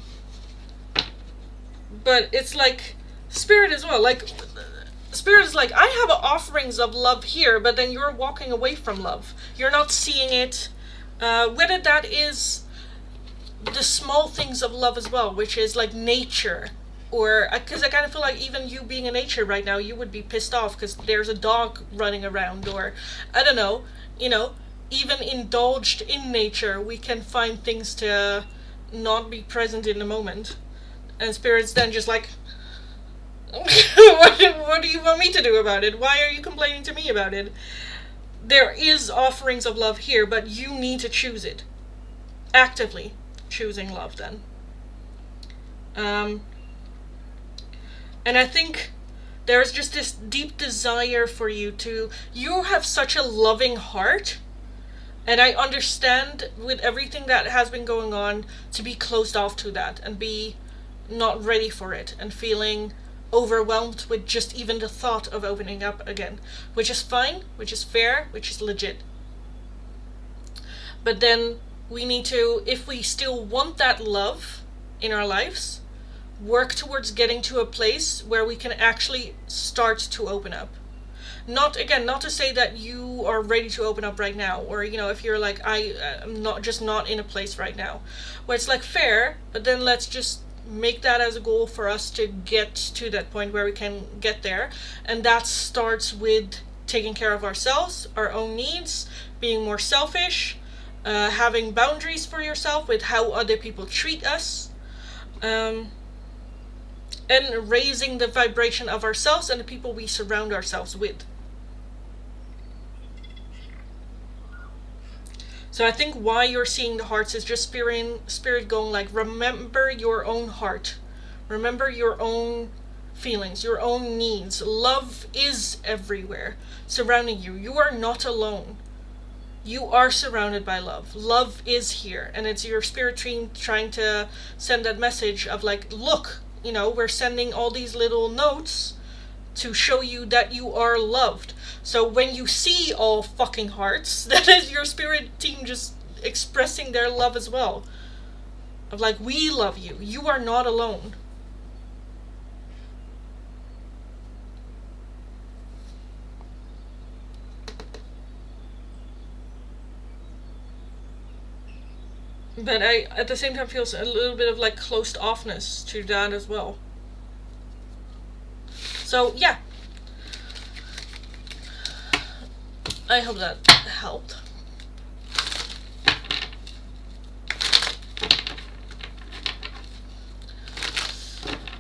it's like Spirit as well, like Spirit is like, I have offerings of love here, but then you're walking away from love. You're not seeing it. Whether that is the small things of love as well, which is like nature. Or, because I kind of feel like even you being in nature right now, you would be pissed off because there's a dog running around. Or, I don't know, you know, even indulged in nature, we can find things to not be present in the moment. And Spirit's then just like, what do you want me to do about it? Why are you complaining to me about it? There is offerings of love here, but you need to choose it. Actively choosing love then. And I think there's just this deep desire for you have such a loving heart, and I understand with everything that has been going on to be closed off to that and be not ready for it and feeling overwhelmed with just even the thought of opening up again, which is fine, which is fair, which is legit. But then we need to, if we still want that love in our lives, work towards getting to a place where we can actually start to open up. Not to say that you are ready to open up right now, or, you know, if you're like, I'm not in a place right now, where it's like fair, but then let's just make that as a goal for us to get to that point where we can get there. And that starts with taking care of ourselves, our own needs, being more selfish, having boundaries for yourself with how other people treat us, and raising the vibration of ourselves and the people we surround ourselves with. So I think why you're seeing the hearts is just spirit going like, remember your own heart. Remember your own feelings, your own needs. Love is everywhere, surrounding you. You are not alone. You are surrounded by love. Love is here, and it's your spirit team trying to send that message of like, look, you know, we're sending all these little notes to show you that you are loved. So when you see all fucking hearts, that is your spirit team just expressing their love as well. Of like, we love you. You are not alone. But I, at the same time, feels a little bit of like closed offness to that as well. So yeah, I hope that helped.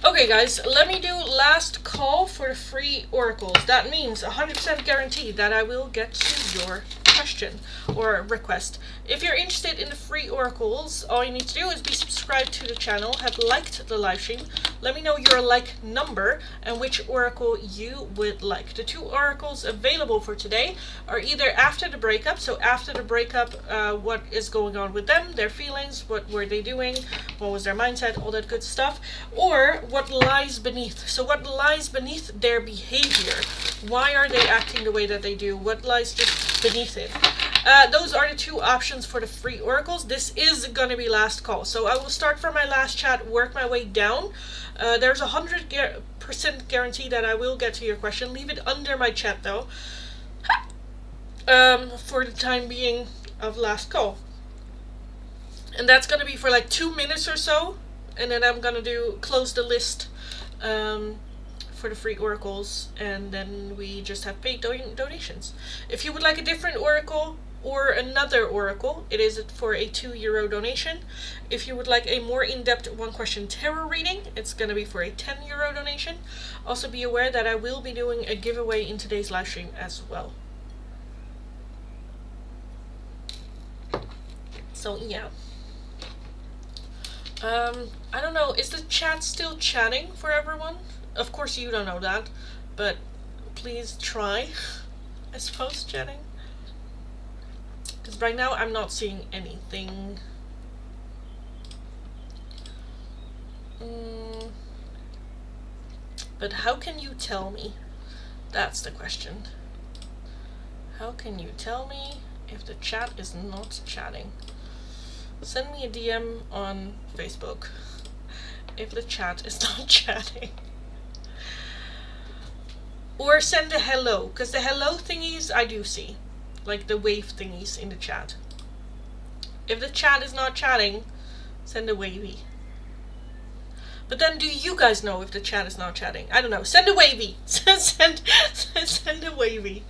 Okay guys, let me do last call for the free oracles. That means 100% guarantee that I will get to your question or request. If you're interested in the free oracles, all you need to do is be subscribed to the channel, have liked the live stream, let me know your like number and which oracle you would like. The 2 oracles available for today are either after the breakup, so after the breakup, what is going on with them, their feelings, what were they doing, what was their mindset, all that good stuff, or what lies beneath. So what lies beneath their behavior? Why are they acting the way that they do? What lies just beneath it? Those are the 2 options for the free oracles. This is gonna be last call, so I will start from my last chat, work my way down. There's 100% guarantee that I will get to your question. Leave it under my chat though, for the time being of last call. And that's gonna be for like 2 minutes or so, and then I'm gonna close the list for the free oracles, and then we just have paid donations. If you would like a different oracle or another oracle, it is for a €2 donation. If you would like a more in-depth 1-question tarot reading, it's going to be for a €10 donation. Also be aware that I will be doing a giveaway in today's live stream as well. So yeah. I don't know, is the chat still chatting for everyone? Of course you don't know that, but please try, I suppose, chatting. Because right now I'm not seeing anything. But how can you tell me? That's the question. How can you tell me if the chat is not chatting? Send me a DM on Facebook if the chat is not chatting. Or send a hello, because the hello thingies I do see. Like the wave thingies in the chat. If the chat is not chatting, send a wavy. But then do you guys know if the chat is not chatting? I don't know. Send a wavy. send a wavy.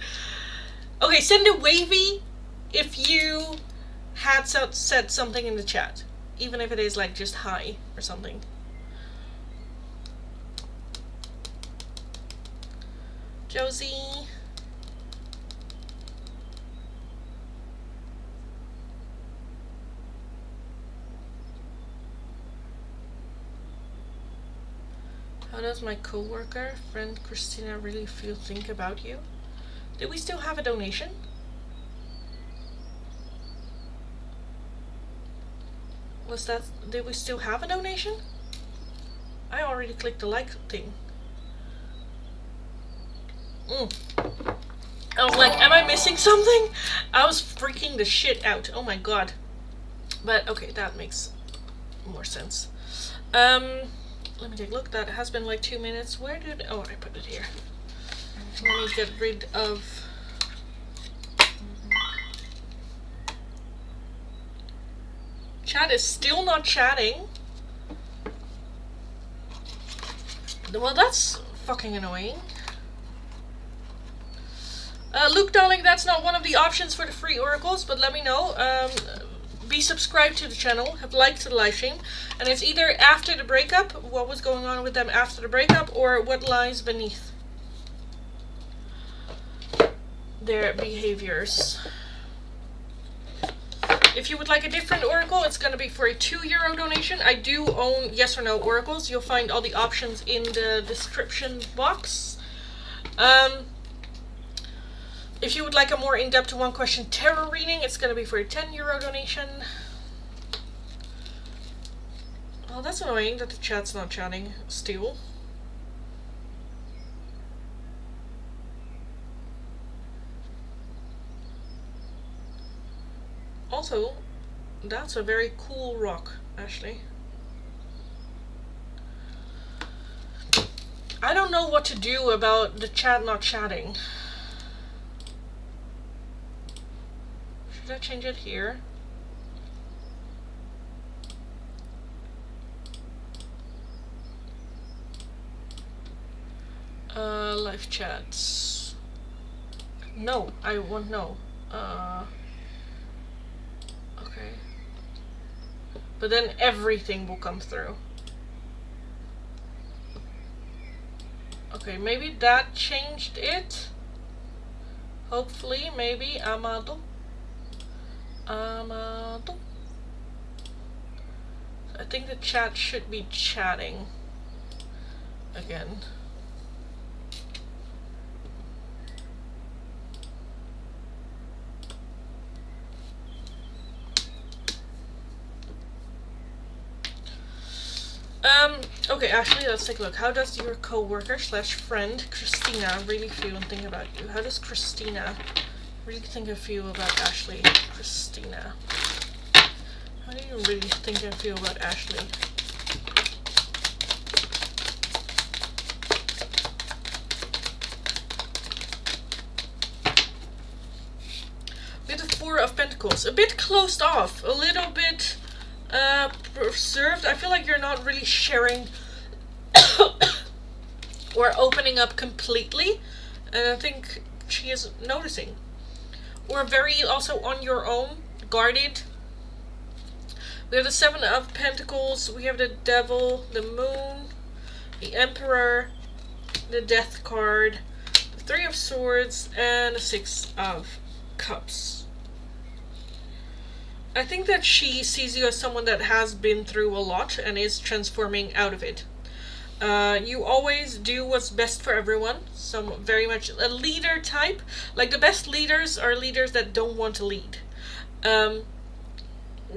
Okay, send a wavy if you had said something in the chat. Even if it is like just hi or something. Josie. How does my co-worker friend Christina really think about you? Do we still have a donation? Did we still have a donation? I already clicked the like thing. I was like, am I missing something? I was freaking the shit out. Oh my god. But okay, that makes more sense. Let me take a look. That has been like 2 minutes. Where did... Oh, I put it here. Let me get rid of... Chat is still not chatting. Well, that's fucking annoying. Luke, darling, that's not one of the options for the free oracles, but let me know. Be subscribed to the channel, have liked the live stream, and it's either after the breakup, what was going on with them after the breakup, or what lies beneath their behaviors. If you would like a different oracle, it's going to be for a €2 donation. I do own yes or no oracles. You'll find all the options in the description box. If you would like a more in-depth one-question tarot reading, it's going to be for a €10 donation. Oh, that's annoying that the chat's not chatting still. Also, that's a very cool rock, Ashley. I don't know what to do about the chat not chatting. Should I change it here? Live chats. No, I won't know. Okay. But then everything will come through. Okay, maybe that changed it. Hopefully, maybe. Amado. I think the chat should be chatting again. Okay, Ashley, let's take a look. How does your co-worker / friend, Christina, really feel and think about you? How does Christina really think and feel about Ashley? Christina. How do you really think and feel about Ashley? We have the Four of Pentacles. A bit closed off. A little bit reserved. I feel like you're not really sharing or opening up completely. And I think she is noticing. Or very also on your own, guarded. We have the Seven of Pentacles, we have the Devil, the Moon, the Emperor, the Death card, the Three of Swords, and the Six of Cups. I think that she sees you as someone that has been through a lot and is transforming out of it. You always do what's best for everyone. So very much a leader type. Like the best leaders are leaders that don't want to lead.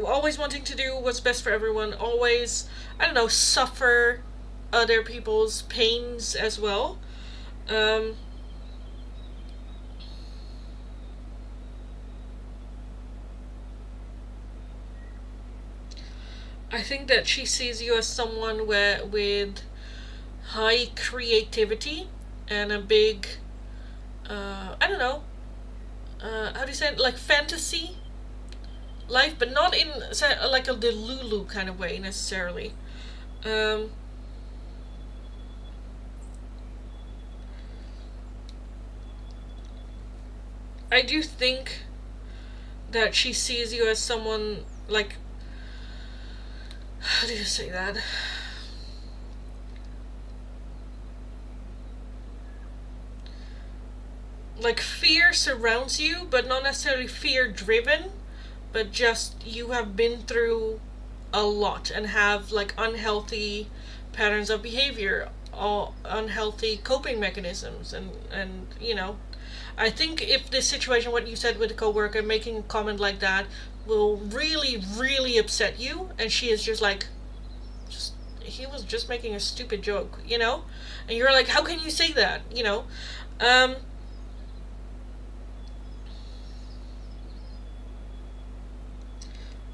Always wanting to do what's best for everyone. Always, I don't know, suffer other people's pains as well. I think that she sees you as someone with high creativity and a big, I don't know, how do you say it, like fantasy life, but not in like a Delulu kind of way necessarily. I do think that she sees you as someone like, how do you say that? Like fear surrounds you, but not necessarily fear driven, but just you have been through a lot and have like unhealthy patterns of behavior, all unhealthy coping mechanisms, and you know, I think if this situation, what you said with a coworker, making a comment like that will really, really upset you, and she is just like, he was just making a stupid joke, you know? And you're like, how can you say that, you know?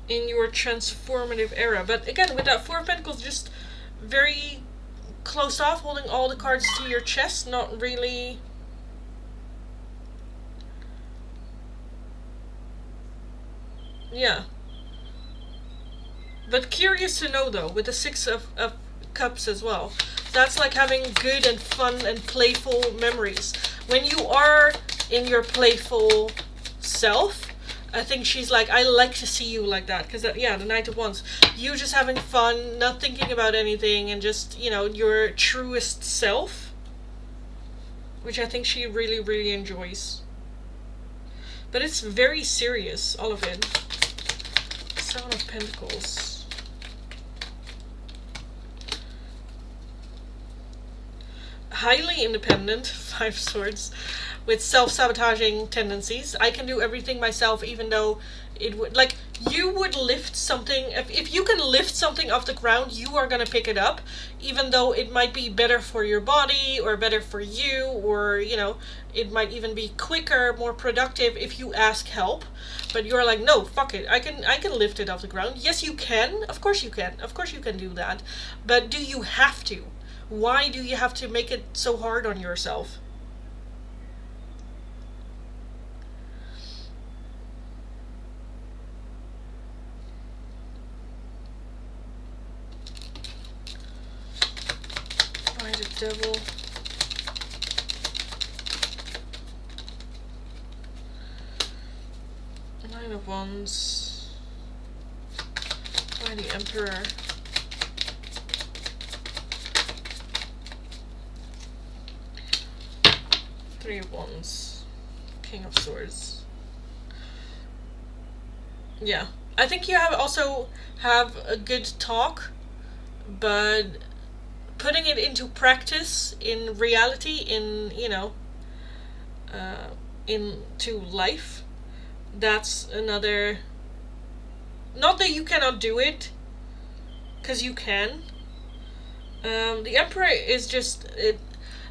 In your transformative era. But again, with that Four of Pentacles, just very closed off, holding all the cards to your chest, not really... Yeah. But curious to know though, with the Six of Cups as well. That's like having good and fun and playful memories. When you are in your playful self, I think she's like, I like to see you like that. Because, yeah, the Knight of Wands. You just having fun, not thinking about anything, and just, you know, your truest self. Which I think she really, really enjoys. But it's very serious, all of it. Seven of Pentacles. Highly independent, Five Swords, with self-sabotaging tendencies. I can do everything myself, even though it would, like, you would lift something, if you can lift something off the ground, you are gonna pick it up, even though it might be better for your body, or better for you, or, you know, it might even be quicker, more productive if you ask help. But you're like, no, fuck it, I can lift it off the ground. Yes, you can, of course you can do that, but do you have to? Why do you have to make it so hard on yourself? Why the devil? Nine of Wands. Why the Emperor? Three of Wands. King of Swords. Yeah. I think you also have a good talk, but putting it into practice, in reality, in, you know, into life, that's another... Not that you cannot do it, because you can. The Emperor is just...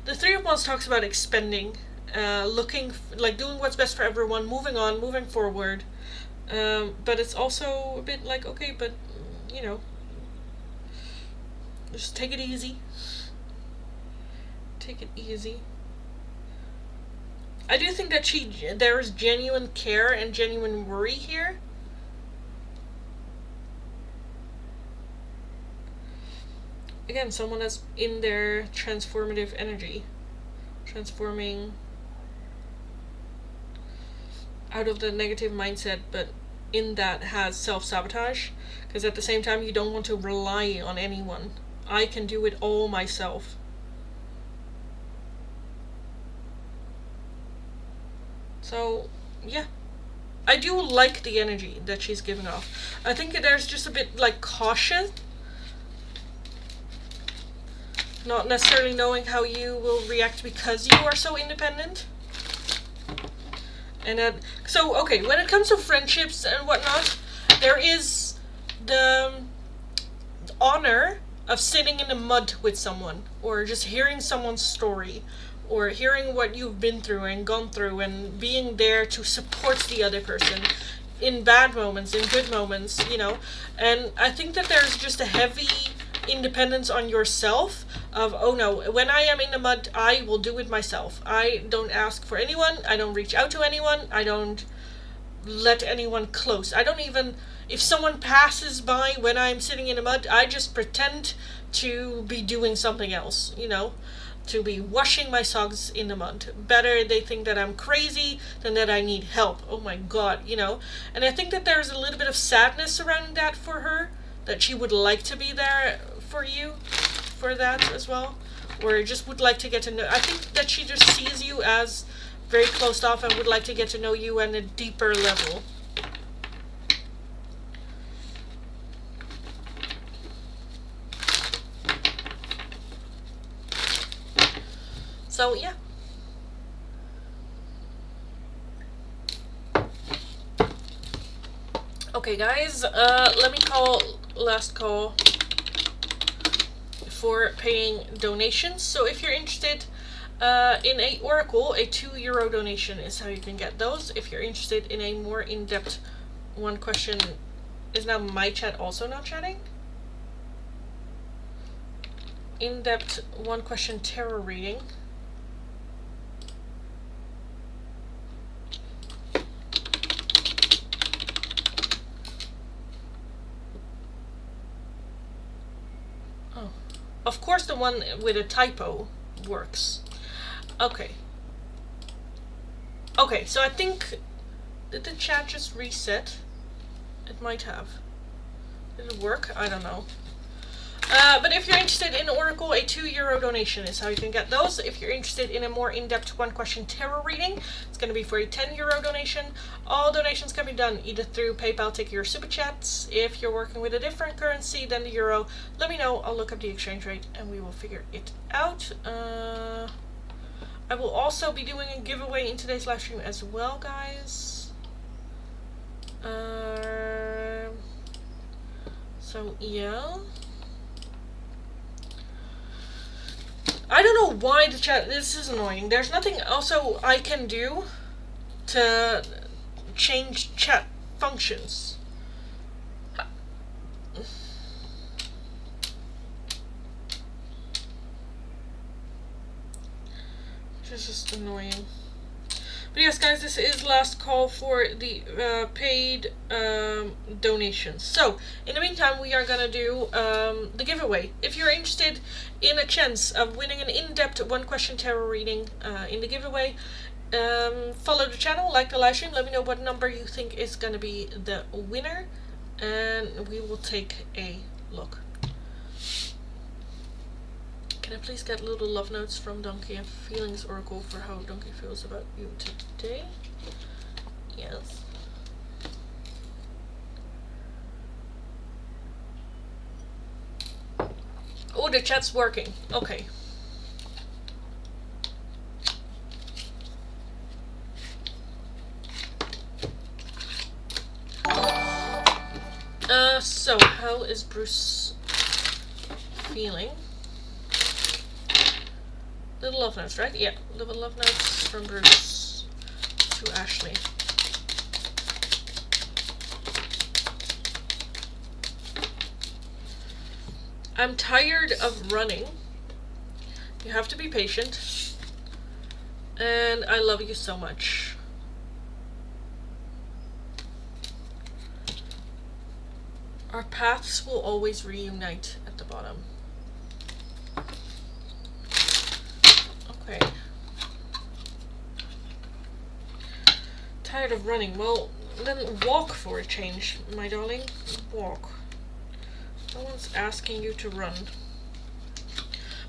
The Three of Wands talks about expending, looking, like doing what's best for everyone, moving on, moving forward. But it's also a bit like, okay, but, you know, just take it easy. Take it easy. I do think that there is genuine care and genuine worry here. Again, someone that's in their transformative energy. Transforming out of the negative mindset, but in that has self-sabotage. Because at the same time, you don't want to rely on anyone. I can do it all myself. So, yeah. I do like the energy that she's giving off. I think there's just a bit, like, caution. Not necessarily knowing how you will react because you are so independent. And so, okay, when it comes to friendships and whatnot, there is the honor of sitting in the mud with someone, or just hearing someone's story, or hearing what you've been through and gone through, and being there to support the other person in bad moments, in good moments, you know. And I think that there's just a heavy independence on yourself of, oh no, when I am in the mud, I will do it myself. I don't ask for anyone, I don't reach out to anyone, I don't let anyone close. I don't even, if someone passes by when I'm sitting in the mud, I just pretend to be doing something else, you know, to be washing my socks in the mud. Better they think that I'm crazy than that I need help. Oh my god, you know. And I think that there's a little bit of sadness surrounding that for her, that she would like to be there for you, for that as well, or just would like to get to know. I think that she just sees you as very closed off and would like to get to know you on a deeper level. So yeah. Okay guys, let me call last call for paying donations. So if you're interested in a Oracle, a €2 donation is how you can get those. If you're interested in a more in-depth one question, is now my chat also not chatting? In-depth one question tarot reading. Of course the one with a typo works. Okay. Okay, so I think... Did the chat just reset? It might have. Did it work? I don't know. But if you're interested in Oracle, a €2 donation is how you can get those. If you're interested in a more in-depth one-question tarot reading, it's going to be for a €10 donation. All donations can be done either through PayPal, Tiki, or Super Chats. If you're working with a different currency than the euro, let me know. I'll look up the exchange rate and we will figure it out. I will also be doing a giveaway in today's live stream as well, guys. So yeah. I don't know why the chat, this is annoying. There's nothing also I can do to change chat functions. Which is just annoying. But yes, guys, this is last call for the paid donations. So, in the meantime, we are going to do the giveaway. If you're interested in a chance of winning an in-depth one-question tarot reading in the giveaway, follow the channel, like the live stream, let me know what number you think is going to be the winner, and we will take a look. Can I please get little love notes from Donkey and Feelings Oracle for how Donkey feels about you today? Yes. Oh, the chat's working. Okay. So how is Bruce feeling? Little love notes, right? Yeah, little love notes from Bruce to Ashley. I'm tired of running. You have to be patient. And I love you so much. Our paths will always reunite at the bottom. Okay. Tired of running. Well, then walk for a change, my darling. Walk. No one's asking you to run.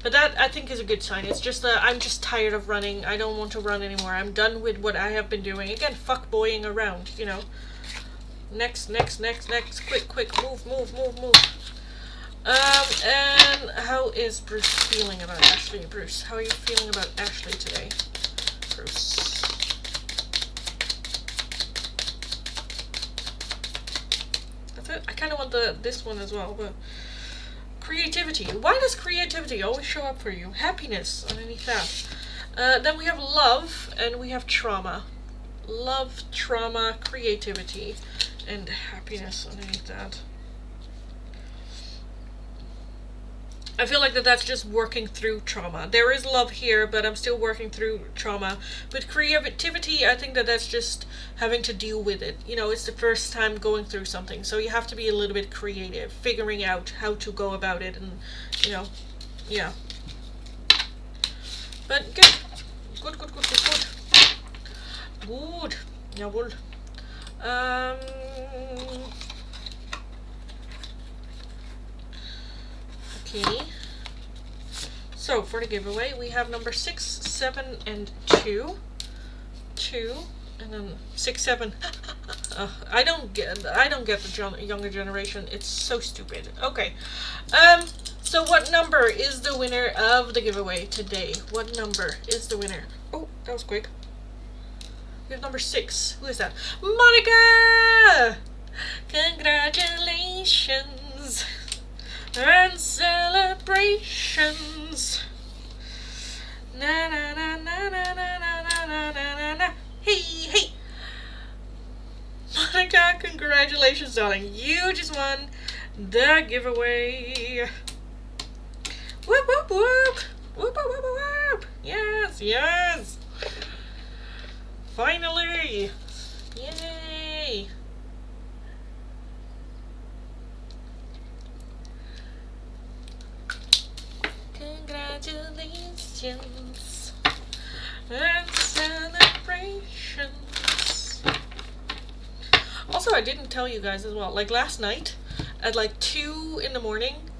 But that, I think, is a good sign. It's just that I'm just tired of running. I don't want to run anymore. I'm done with what I have been doing. Again, fuck boying around, you know. Next. Quick. Move. And how is Bruce feeling about Ashley? Bruce, how are you feeling about Ashley today? Bruce. That's it. I kind of want this one as well, but creativity. Why does creativity always show up for you? Happiness underneath that. Then we have love and we have trauma. Love, trauma, creativity, and happiness underneath that. I feel like that's just working through trauma. There is love here, but I'm still working through trauma. With creativity, I think that's just having to deal with it. You know, it's the first time going through something, so you have to be a little bit creative, figuring out how to go about it, and, you know, yeah. But good. Good. Good. Jawohl. Okay. So for the giveaway, we have number 6, 7, and 2. 2, and then 6, 7. I don't get the younger generation. It's so stupid. Okay. So what number is the winner of the giveaway today? What number is the winner? Oh, that was quick. We have number 6. Who is that? Monica! Congratulations and celebrations. Na na na na na na na na na na. Hey. Monica, congratulations, darling. You just won the giveaway. Whoop whoop whoop. Whoop whoop whoop whoop. Yes. Finally! Yay! Congratulations and celebrations. Also, I didn't tell you guys as well, like last night at like 2 in the morning,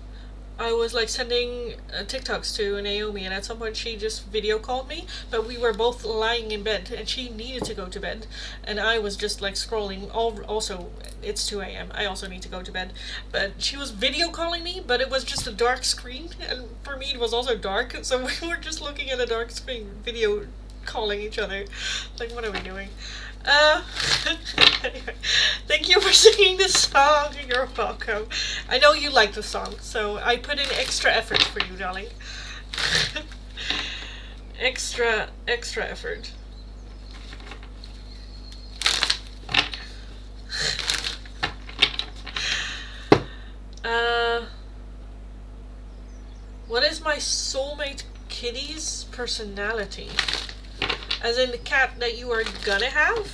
I was like sending TikToks to Naomi, and at some point she just video called me, but we were both lying in bed, and she needed to go to bed, and I was just like scrolling. Also, it's 2 a.m. I also need to go to bed, but she was video calling me, but it was just a dark screen, and for me it was also dark, so we were just looking at a dark screen, video calling each other. Like, what are we doing? Anyway, thank you for singing this song. You're welcome. I know you like the song, so I put in extra effort for you, darling. extra effort. What is my soulmate kitty's personality? As in the cat that you are gonna have?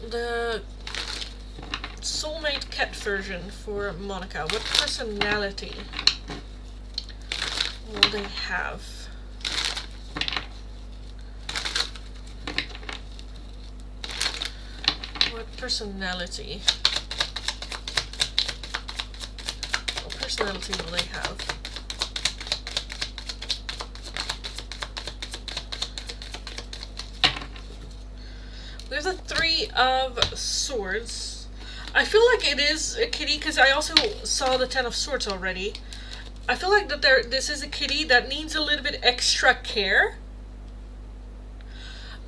The soulmate cat version for Monica. What personality will they have? What personality? What personality will they have? We have the Three of Swords. I feel like it is a kitty because I also saw the Ten of Swords already. I feel like that this is a kitty that needs a little bit extra care,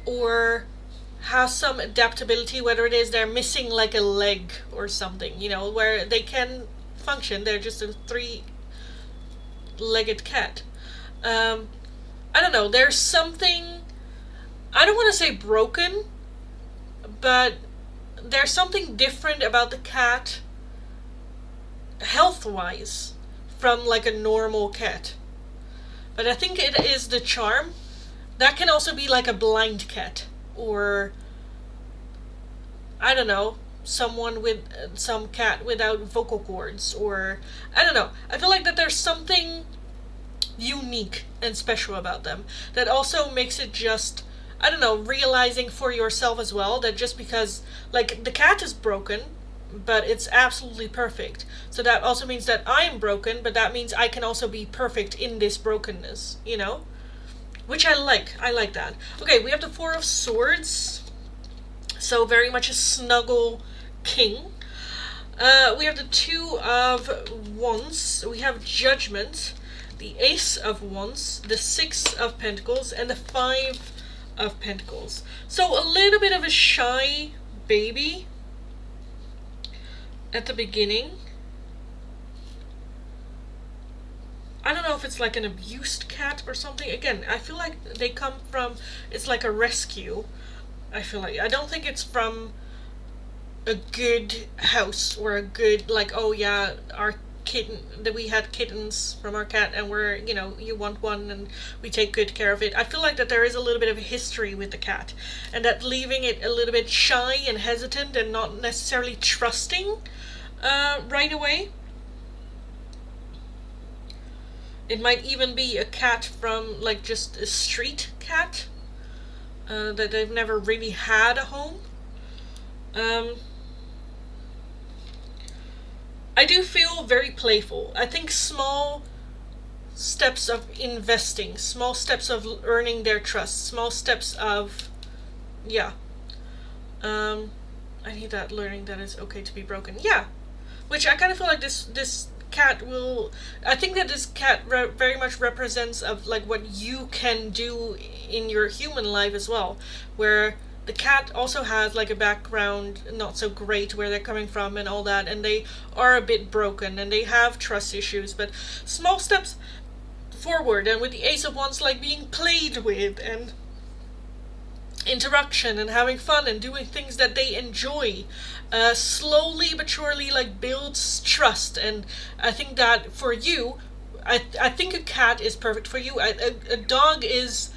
or has some adaptability, whether it is they're missing like a leg or something, you know, where they can function. They're just a three-legged cat. I don't know. There's something, I don't want to say broken, but there's something different about the cat health-wise from like a normal cat. But I think it is the charm. That can also be like a blind cat, or I don't know, someone with some cat without vocal cords, or I don't know. I feel like that there's something unique and special about them that also makes it just, I don't know, realizing for yourself as well that just because, like, the cat is broken, but it's absolutely perfect. So that also means that I'm broken, but that means I can also be perfect in this brokenness, you know? Which I like. I like that. Okay, we have the Four of Swords. So very much a snuggle king. We have the Two of Wands. We have Judgment. The Ace of Wands. The Six of Pentacles. And the Five of Pentacles. So a little bit of a shy baby at the beginning. I don't know if it's like an abused cat or something. Again, I feel like they come from, it's like a rescue. I feel like, I don't think it's from a good house or a good, like, oh yeah, our kitten, that we had kittens from our cat and we're, you know, you want one and we take good care of it. I feel like that there is a little bit of a history with the cat, and that leaving it a little bit shy and hesitant and not necessarily trusting right away. It might even be a cat from, like, just a street cat, that they've never really had a home. I do feel very playful. I think small steps of investing, small steps of earning their trust, small steps of, yeah. I need that, learning that it's okay to be broken. Yeah. Which I kind of feel like this cat will, I think that this cat very much represents of like what you can do in your human life as well, where the cat also has like a background not so great where they're coming from and all that, and they are a bit broken and they have trust issues, but small steps forward, and with the Ace of Wands, like being played with and interaction and having fun and doing things that they enjoy, slowly but surely like builds trust. And I think that for you, I think a cat is perfect for you. A dog is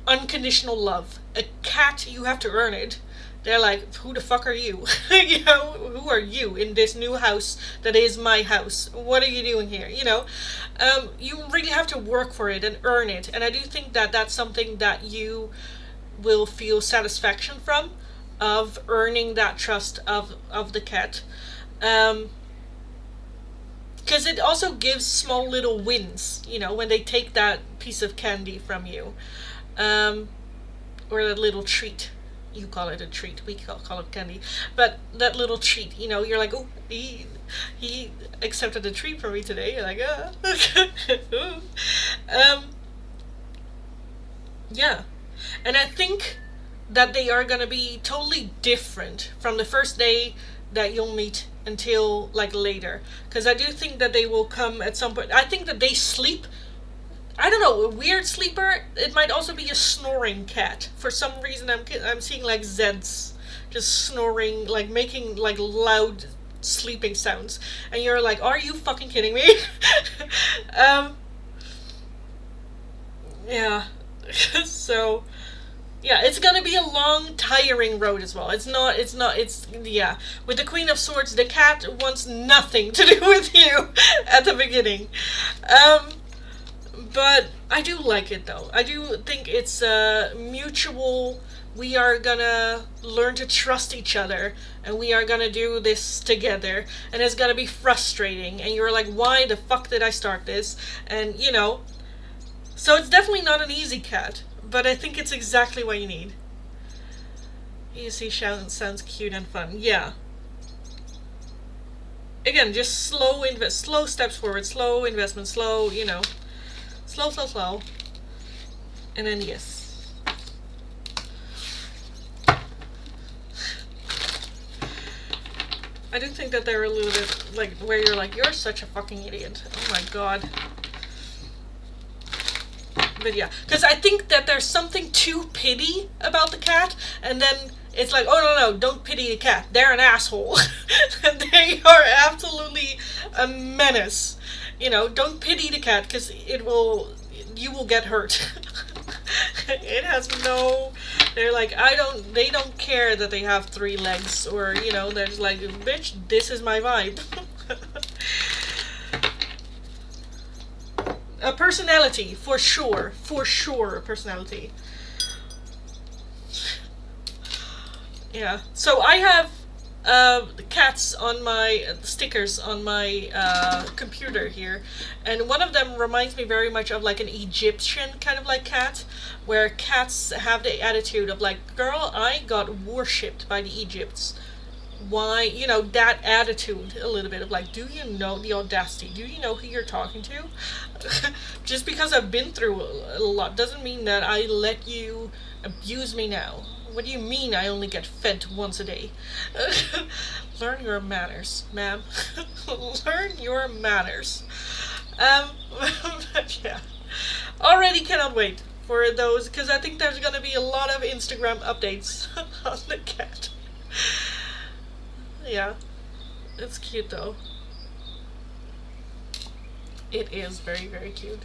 unconditional love. A cat, you have to earn it. They're like, who the fuck are you? You know, who are you in this new house that is my house? What are you doing here? You know, you really have to work for it and earn it. And I do think that that's something that you will feel satisfaction from. of earning that trust of the cat. Because it also gives small little wins, when they take that piece of candy from you, or that little treat. You call it a treat, we call it candy, but that little treat, you're like, oh, he accepted a treat from me today. You're like, yeah, and I think that they are gonna be totally different from the first day that you'll meet until like later, because I do think that they will come at some point. I think that they sleep, I don't know, a weird sleeper. It might also be a snoring cat. For some reason, I'm seeing like Zeds just snoring, like making like loud sleeping sounds, and you're like, are you fucking kidding me? Yeah. So yeah, it's gonna be a long, tiring road as well. Yeah. With the Queen of Swords, the cat wants nothing to do with you at the beginning. But I do like it though. I do think it's mutual. We are gonna learn to trust each other, and we are gonna do this together, and it's gonna be frustrating, and you're like, why the fuck did I start this? And so it's definitely not an easy cat, but I think it's exactly what you need. Easy sounds cute and fun. Yeah. Again, just slow steps forward, slow investment, slow, slow. And then yes. I do think that they're a little bit like where you're like, you're such a fucking idiot. Oh my god. But yeah, because I think that there's something to pity about the cat, and then it's like, oh no, don't pity the cat. They're an asshole. They are absolutely a menace. Don't pity the cat, because you will get hurt. It has no, they're like, they don't care that they have 3 legs, or, they're just like, bitch, this is my vibe. A personality, for sure, a personality. Yeah, so I have cats on my stickers on my computer here, and one of them reminds me very much of like an Egyptian kind of like cat, where cats have the attitude of like, girl, I got worshipped by the Egypts. Why, that attitude a little bit of like, do you know the audacity? Do you know who you're talking to? Just because I've been through a lot doesn't mean that I let you abuse me now. What do you mean I only get fed once a day? Learn your manners, ma'am. Learn your manners. But yeah. Already cannot wait for those, because I think there's gonna be a lot of Instagram updates on the cat. Yeah. It's cute though. It is very, very cute.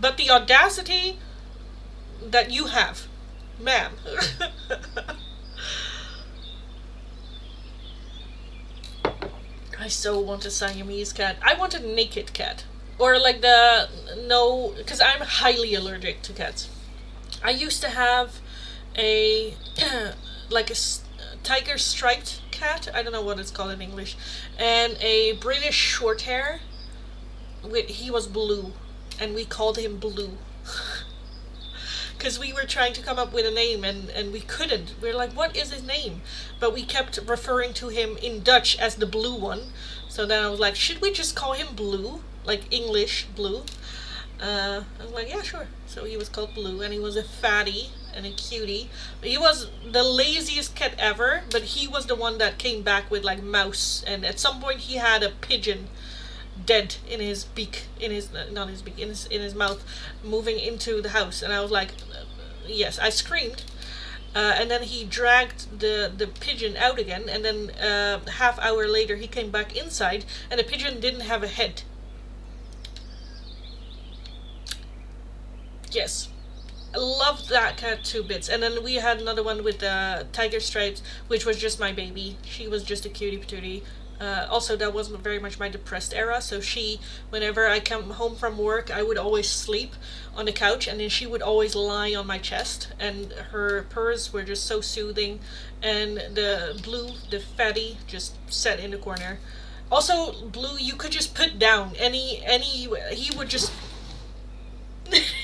But the audacity that you have, ma'am. I so want a Siamese cat. I want a naked cat. Or like no, because I'm highly allergic to cats. I used to have a, like a tiger striped cat. I don't know what it's called in English. And a British short hair. He was blue. And we called him Blue. Because we were trying to come up with a name, and we couldn't. We were like, what is his name? But we kept referring to him in Dutch as the blue one. So then I was like, should we just call him Blue? Like English Blue? I was like, yeah, sure. So he was called Blue, and he was a fatty and a cutie. He was the laziest cat ever, but he was the one that came back with like mouse, and at some point he had a pigeon dead in his beak, in his not his beak, in his mouth, moving into the house, and I was like, yes, I screamed. And then he dragged the pigeon out again, and then half hour later he came back inside, and the pigeon didn't have a head. Yes, I loved that cat 2 bits. And then we had another one with tiger stripes, which was just my baby. She was just a cutie patootie. Also, that was very much my depressed era. So whenever I come home from work, I would always sleep on the couch, and then she would always lie on my chest. And her purrs were just so soothing, and the fatty, just sat in the corner. Also, Blue, you could just put down he would just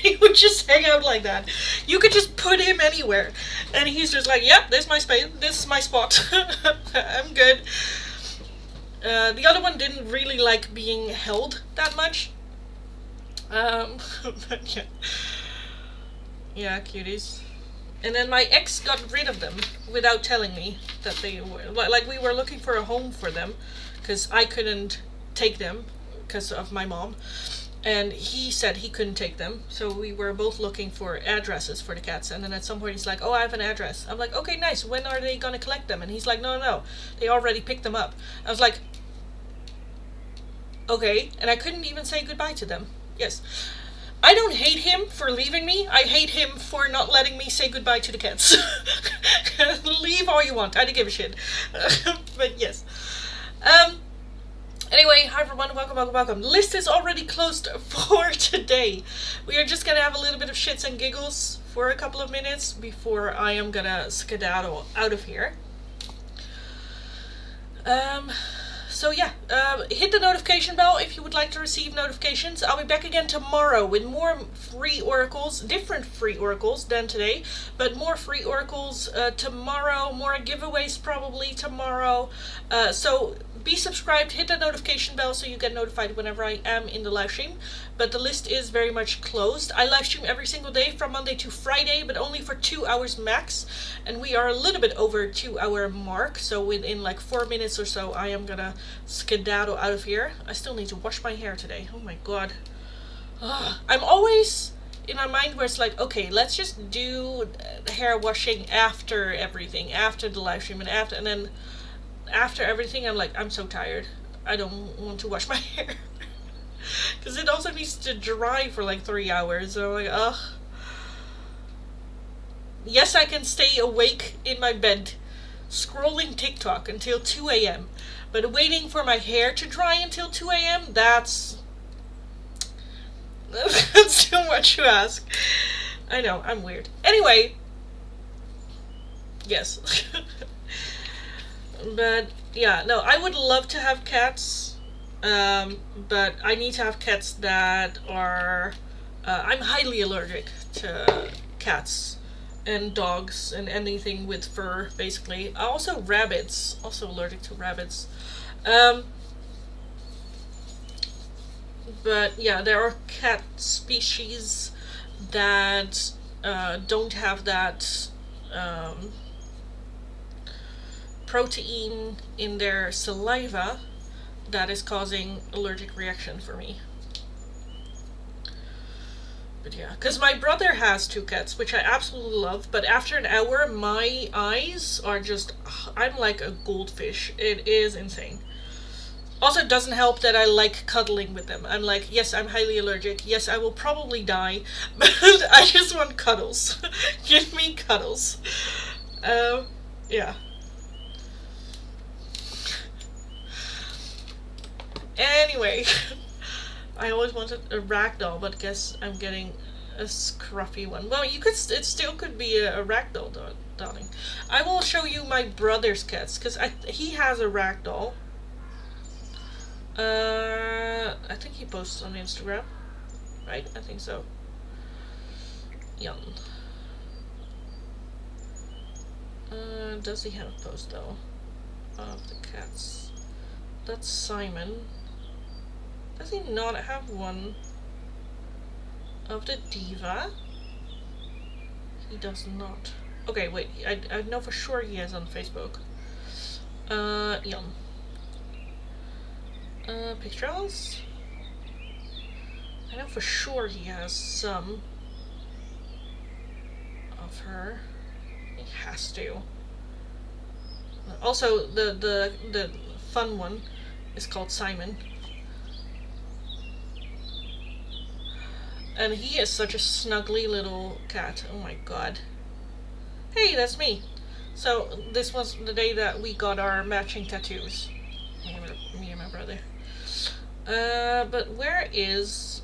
he would just hang out like that. You could just put him anywhere, and he's just like, "Yep, this is my space. This is my spot. I'm good." The other one didn't really like being held that much. But yeah, cuties. And then my ex got rid of them without telling me that they were like we were looking for a home for them, because I couldn't take them because of my mom, and he said he couldn't take them. So we were both looking for addresses for the cats, and then at some point he's like, "Oh, I have an address." I'm like, "Okay, nice. When are they gonna collect them?" And he's like, "No, no, no. They already picked them up." I was like, "Okay," and I couldn't even say goodbye to them. Yes. I don't hate him for leaving me. I hate him for not letting me say goodbye to the cats. Leave all you want. I don't give a shit. But yes. Anyway, hi everyone, welcome. The list is already closed for today. We are just gonna have a little bit of shits and giggles for a couple of minutes before I am gonna skedaddle out of here. So yeah, hit the notification bell if you would like to receive notifications. I'll be back again tomorrow with more free oracles, different free oracles than today, but more free oracles tomorrow, more giveaways probably tomorrow. So be subscribed, hit the notification bell so you get notified whenever I am in the live stream. But the list is very much closed. I live stream every single day from Monday to Friday, but only for 2 hours max. And we are a little bit over 2 hour mark, so within like 4 minutes or so I am gonna skedaddle out of here. I still need to wash my hair today. Oh my god. I'm always in my mind where it's like, okay, let's just do hair washing after everything, after the live stream, and then after everything I'm like, I'm so tired. I don't want to wash my hair. Because it also needs to dry for like 3 hours. So I'm like, ugh. Yes, I can stay awake in my bed scrolling TikTok until 2 a.m. But waiting for my hair to dry until 2 a.m., that's too much to ask. I know, I'm weird. Anyway, yes. But yeah, no, I would love to have cats, but I need to have cats that are, I'm highly allergic to cats and dogs and anything with fur, basically. Also rabbits, also allergic to rabbits. But yeah, there are cat species that don't have that protein in their saliva that is causing allergic reaction for me. But yeah, because my brother has 2 cats, which I absolutely love, but after an hour my eyes are just, I'm like a goldfish. It is insane. Also, it doesn't help that I like cuddling with them. I'm like, yes, I'm highly allergic. Yes, I will probably die, but I just want cuddles. Give me cuddles. Yeah. Anyway, I always wanted a ragdoll, but guess I'm getting a scruffy one. Well, it still could be a ragdoll, darling. I will show you my brother's cats, because he has a ragdoll. I think he posts on Instagram, right? I think so. Yum. Does he have a post though of the cats? That's Simon. Does he not have one of the diva? He does not. Okay, wait. I know for sure he has on Facebook. Yum. Pictures? I know for sure he has some of her. He has to. Also, the fun one is called Simon. And he is such a snuggly little cat. Oh my god. Hey, that's me. So, this was the day that we got our matching tattoos. Me and my brother. But where is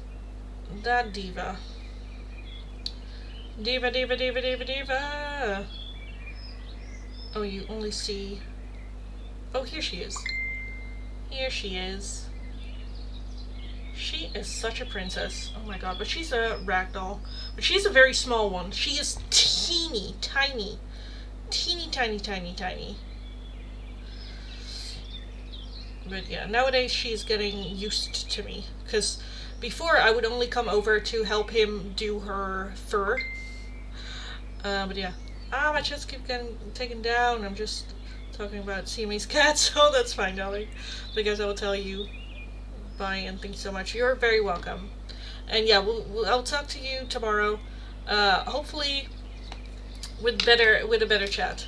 that diva? Diva, diva, diva, diva, diva. Oh, you only see... Oh, here she is. Here she is. She is such a princess. Oh my god, but she's a ragdoll. But she's a very small one. She is teeny tiny. Teeny tiny, tiny, tiny. But yeah, nowadays she's getting used to me. Because before I would only come over to help him do her fur. But yeah. My chest keeps getting taken down. I'm just talking about Siamese cats. Oh, that's fine, darling. Because I will tell you bye and thank you so much. You're very welcome. And yeah, I'll talk to you tomorrow. Hopefully with a better chat.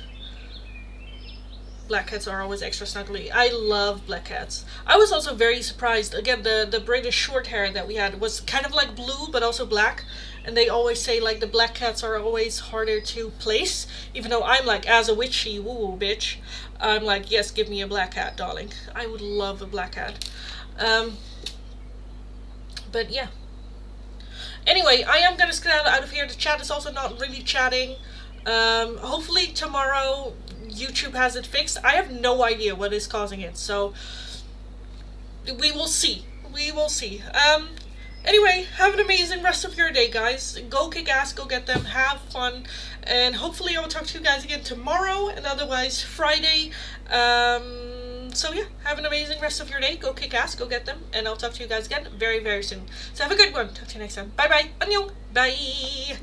Black cats are always extra snuggly. I love black cats. I was also very surprised. Again, the British short hair that we had was kind of like blue, but also black. And they always say like the black cats are always harder to place. Even though I'm like, as a witchy woo bitch, I'm like, yes, give me a black cat, darling. I would love a black cat. But yeah. Anyway, I am gonna skedaddle out of here. The chat is also not really chatting. Hopefully tomorrow YouTube has it fixed. I have no idea what is causing it, so we will see. We will see. Anyway, have an amazing rest of your day, guys. Go kick ass, go get them, have fun, and hopefully I will talk to you guys again tomorrow, and otherwise Friday. So yeah, have an amazing rest of your day. Go kick ass, go get them, and I'll talk to you guys again very, very soon. So have a good one. Talk to you next time. Bye bye. Annyeong. Bye.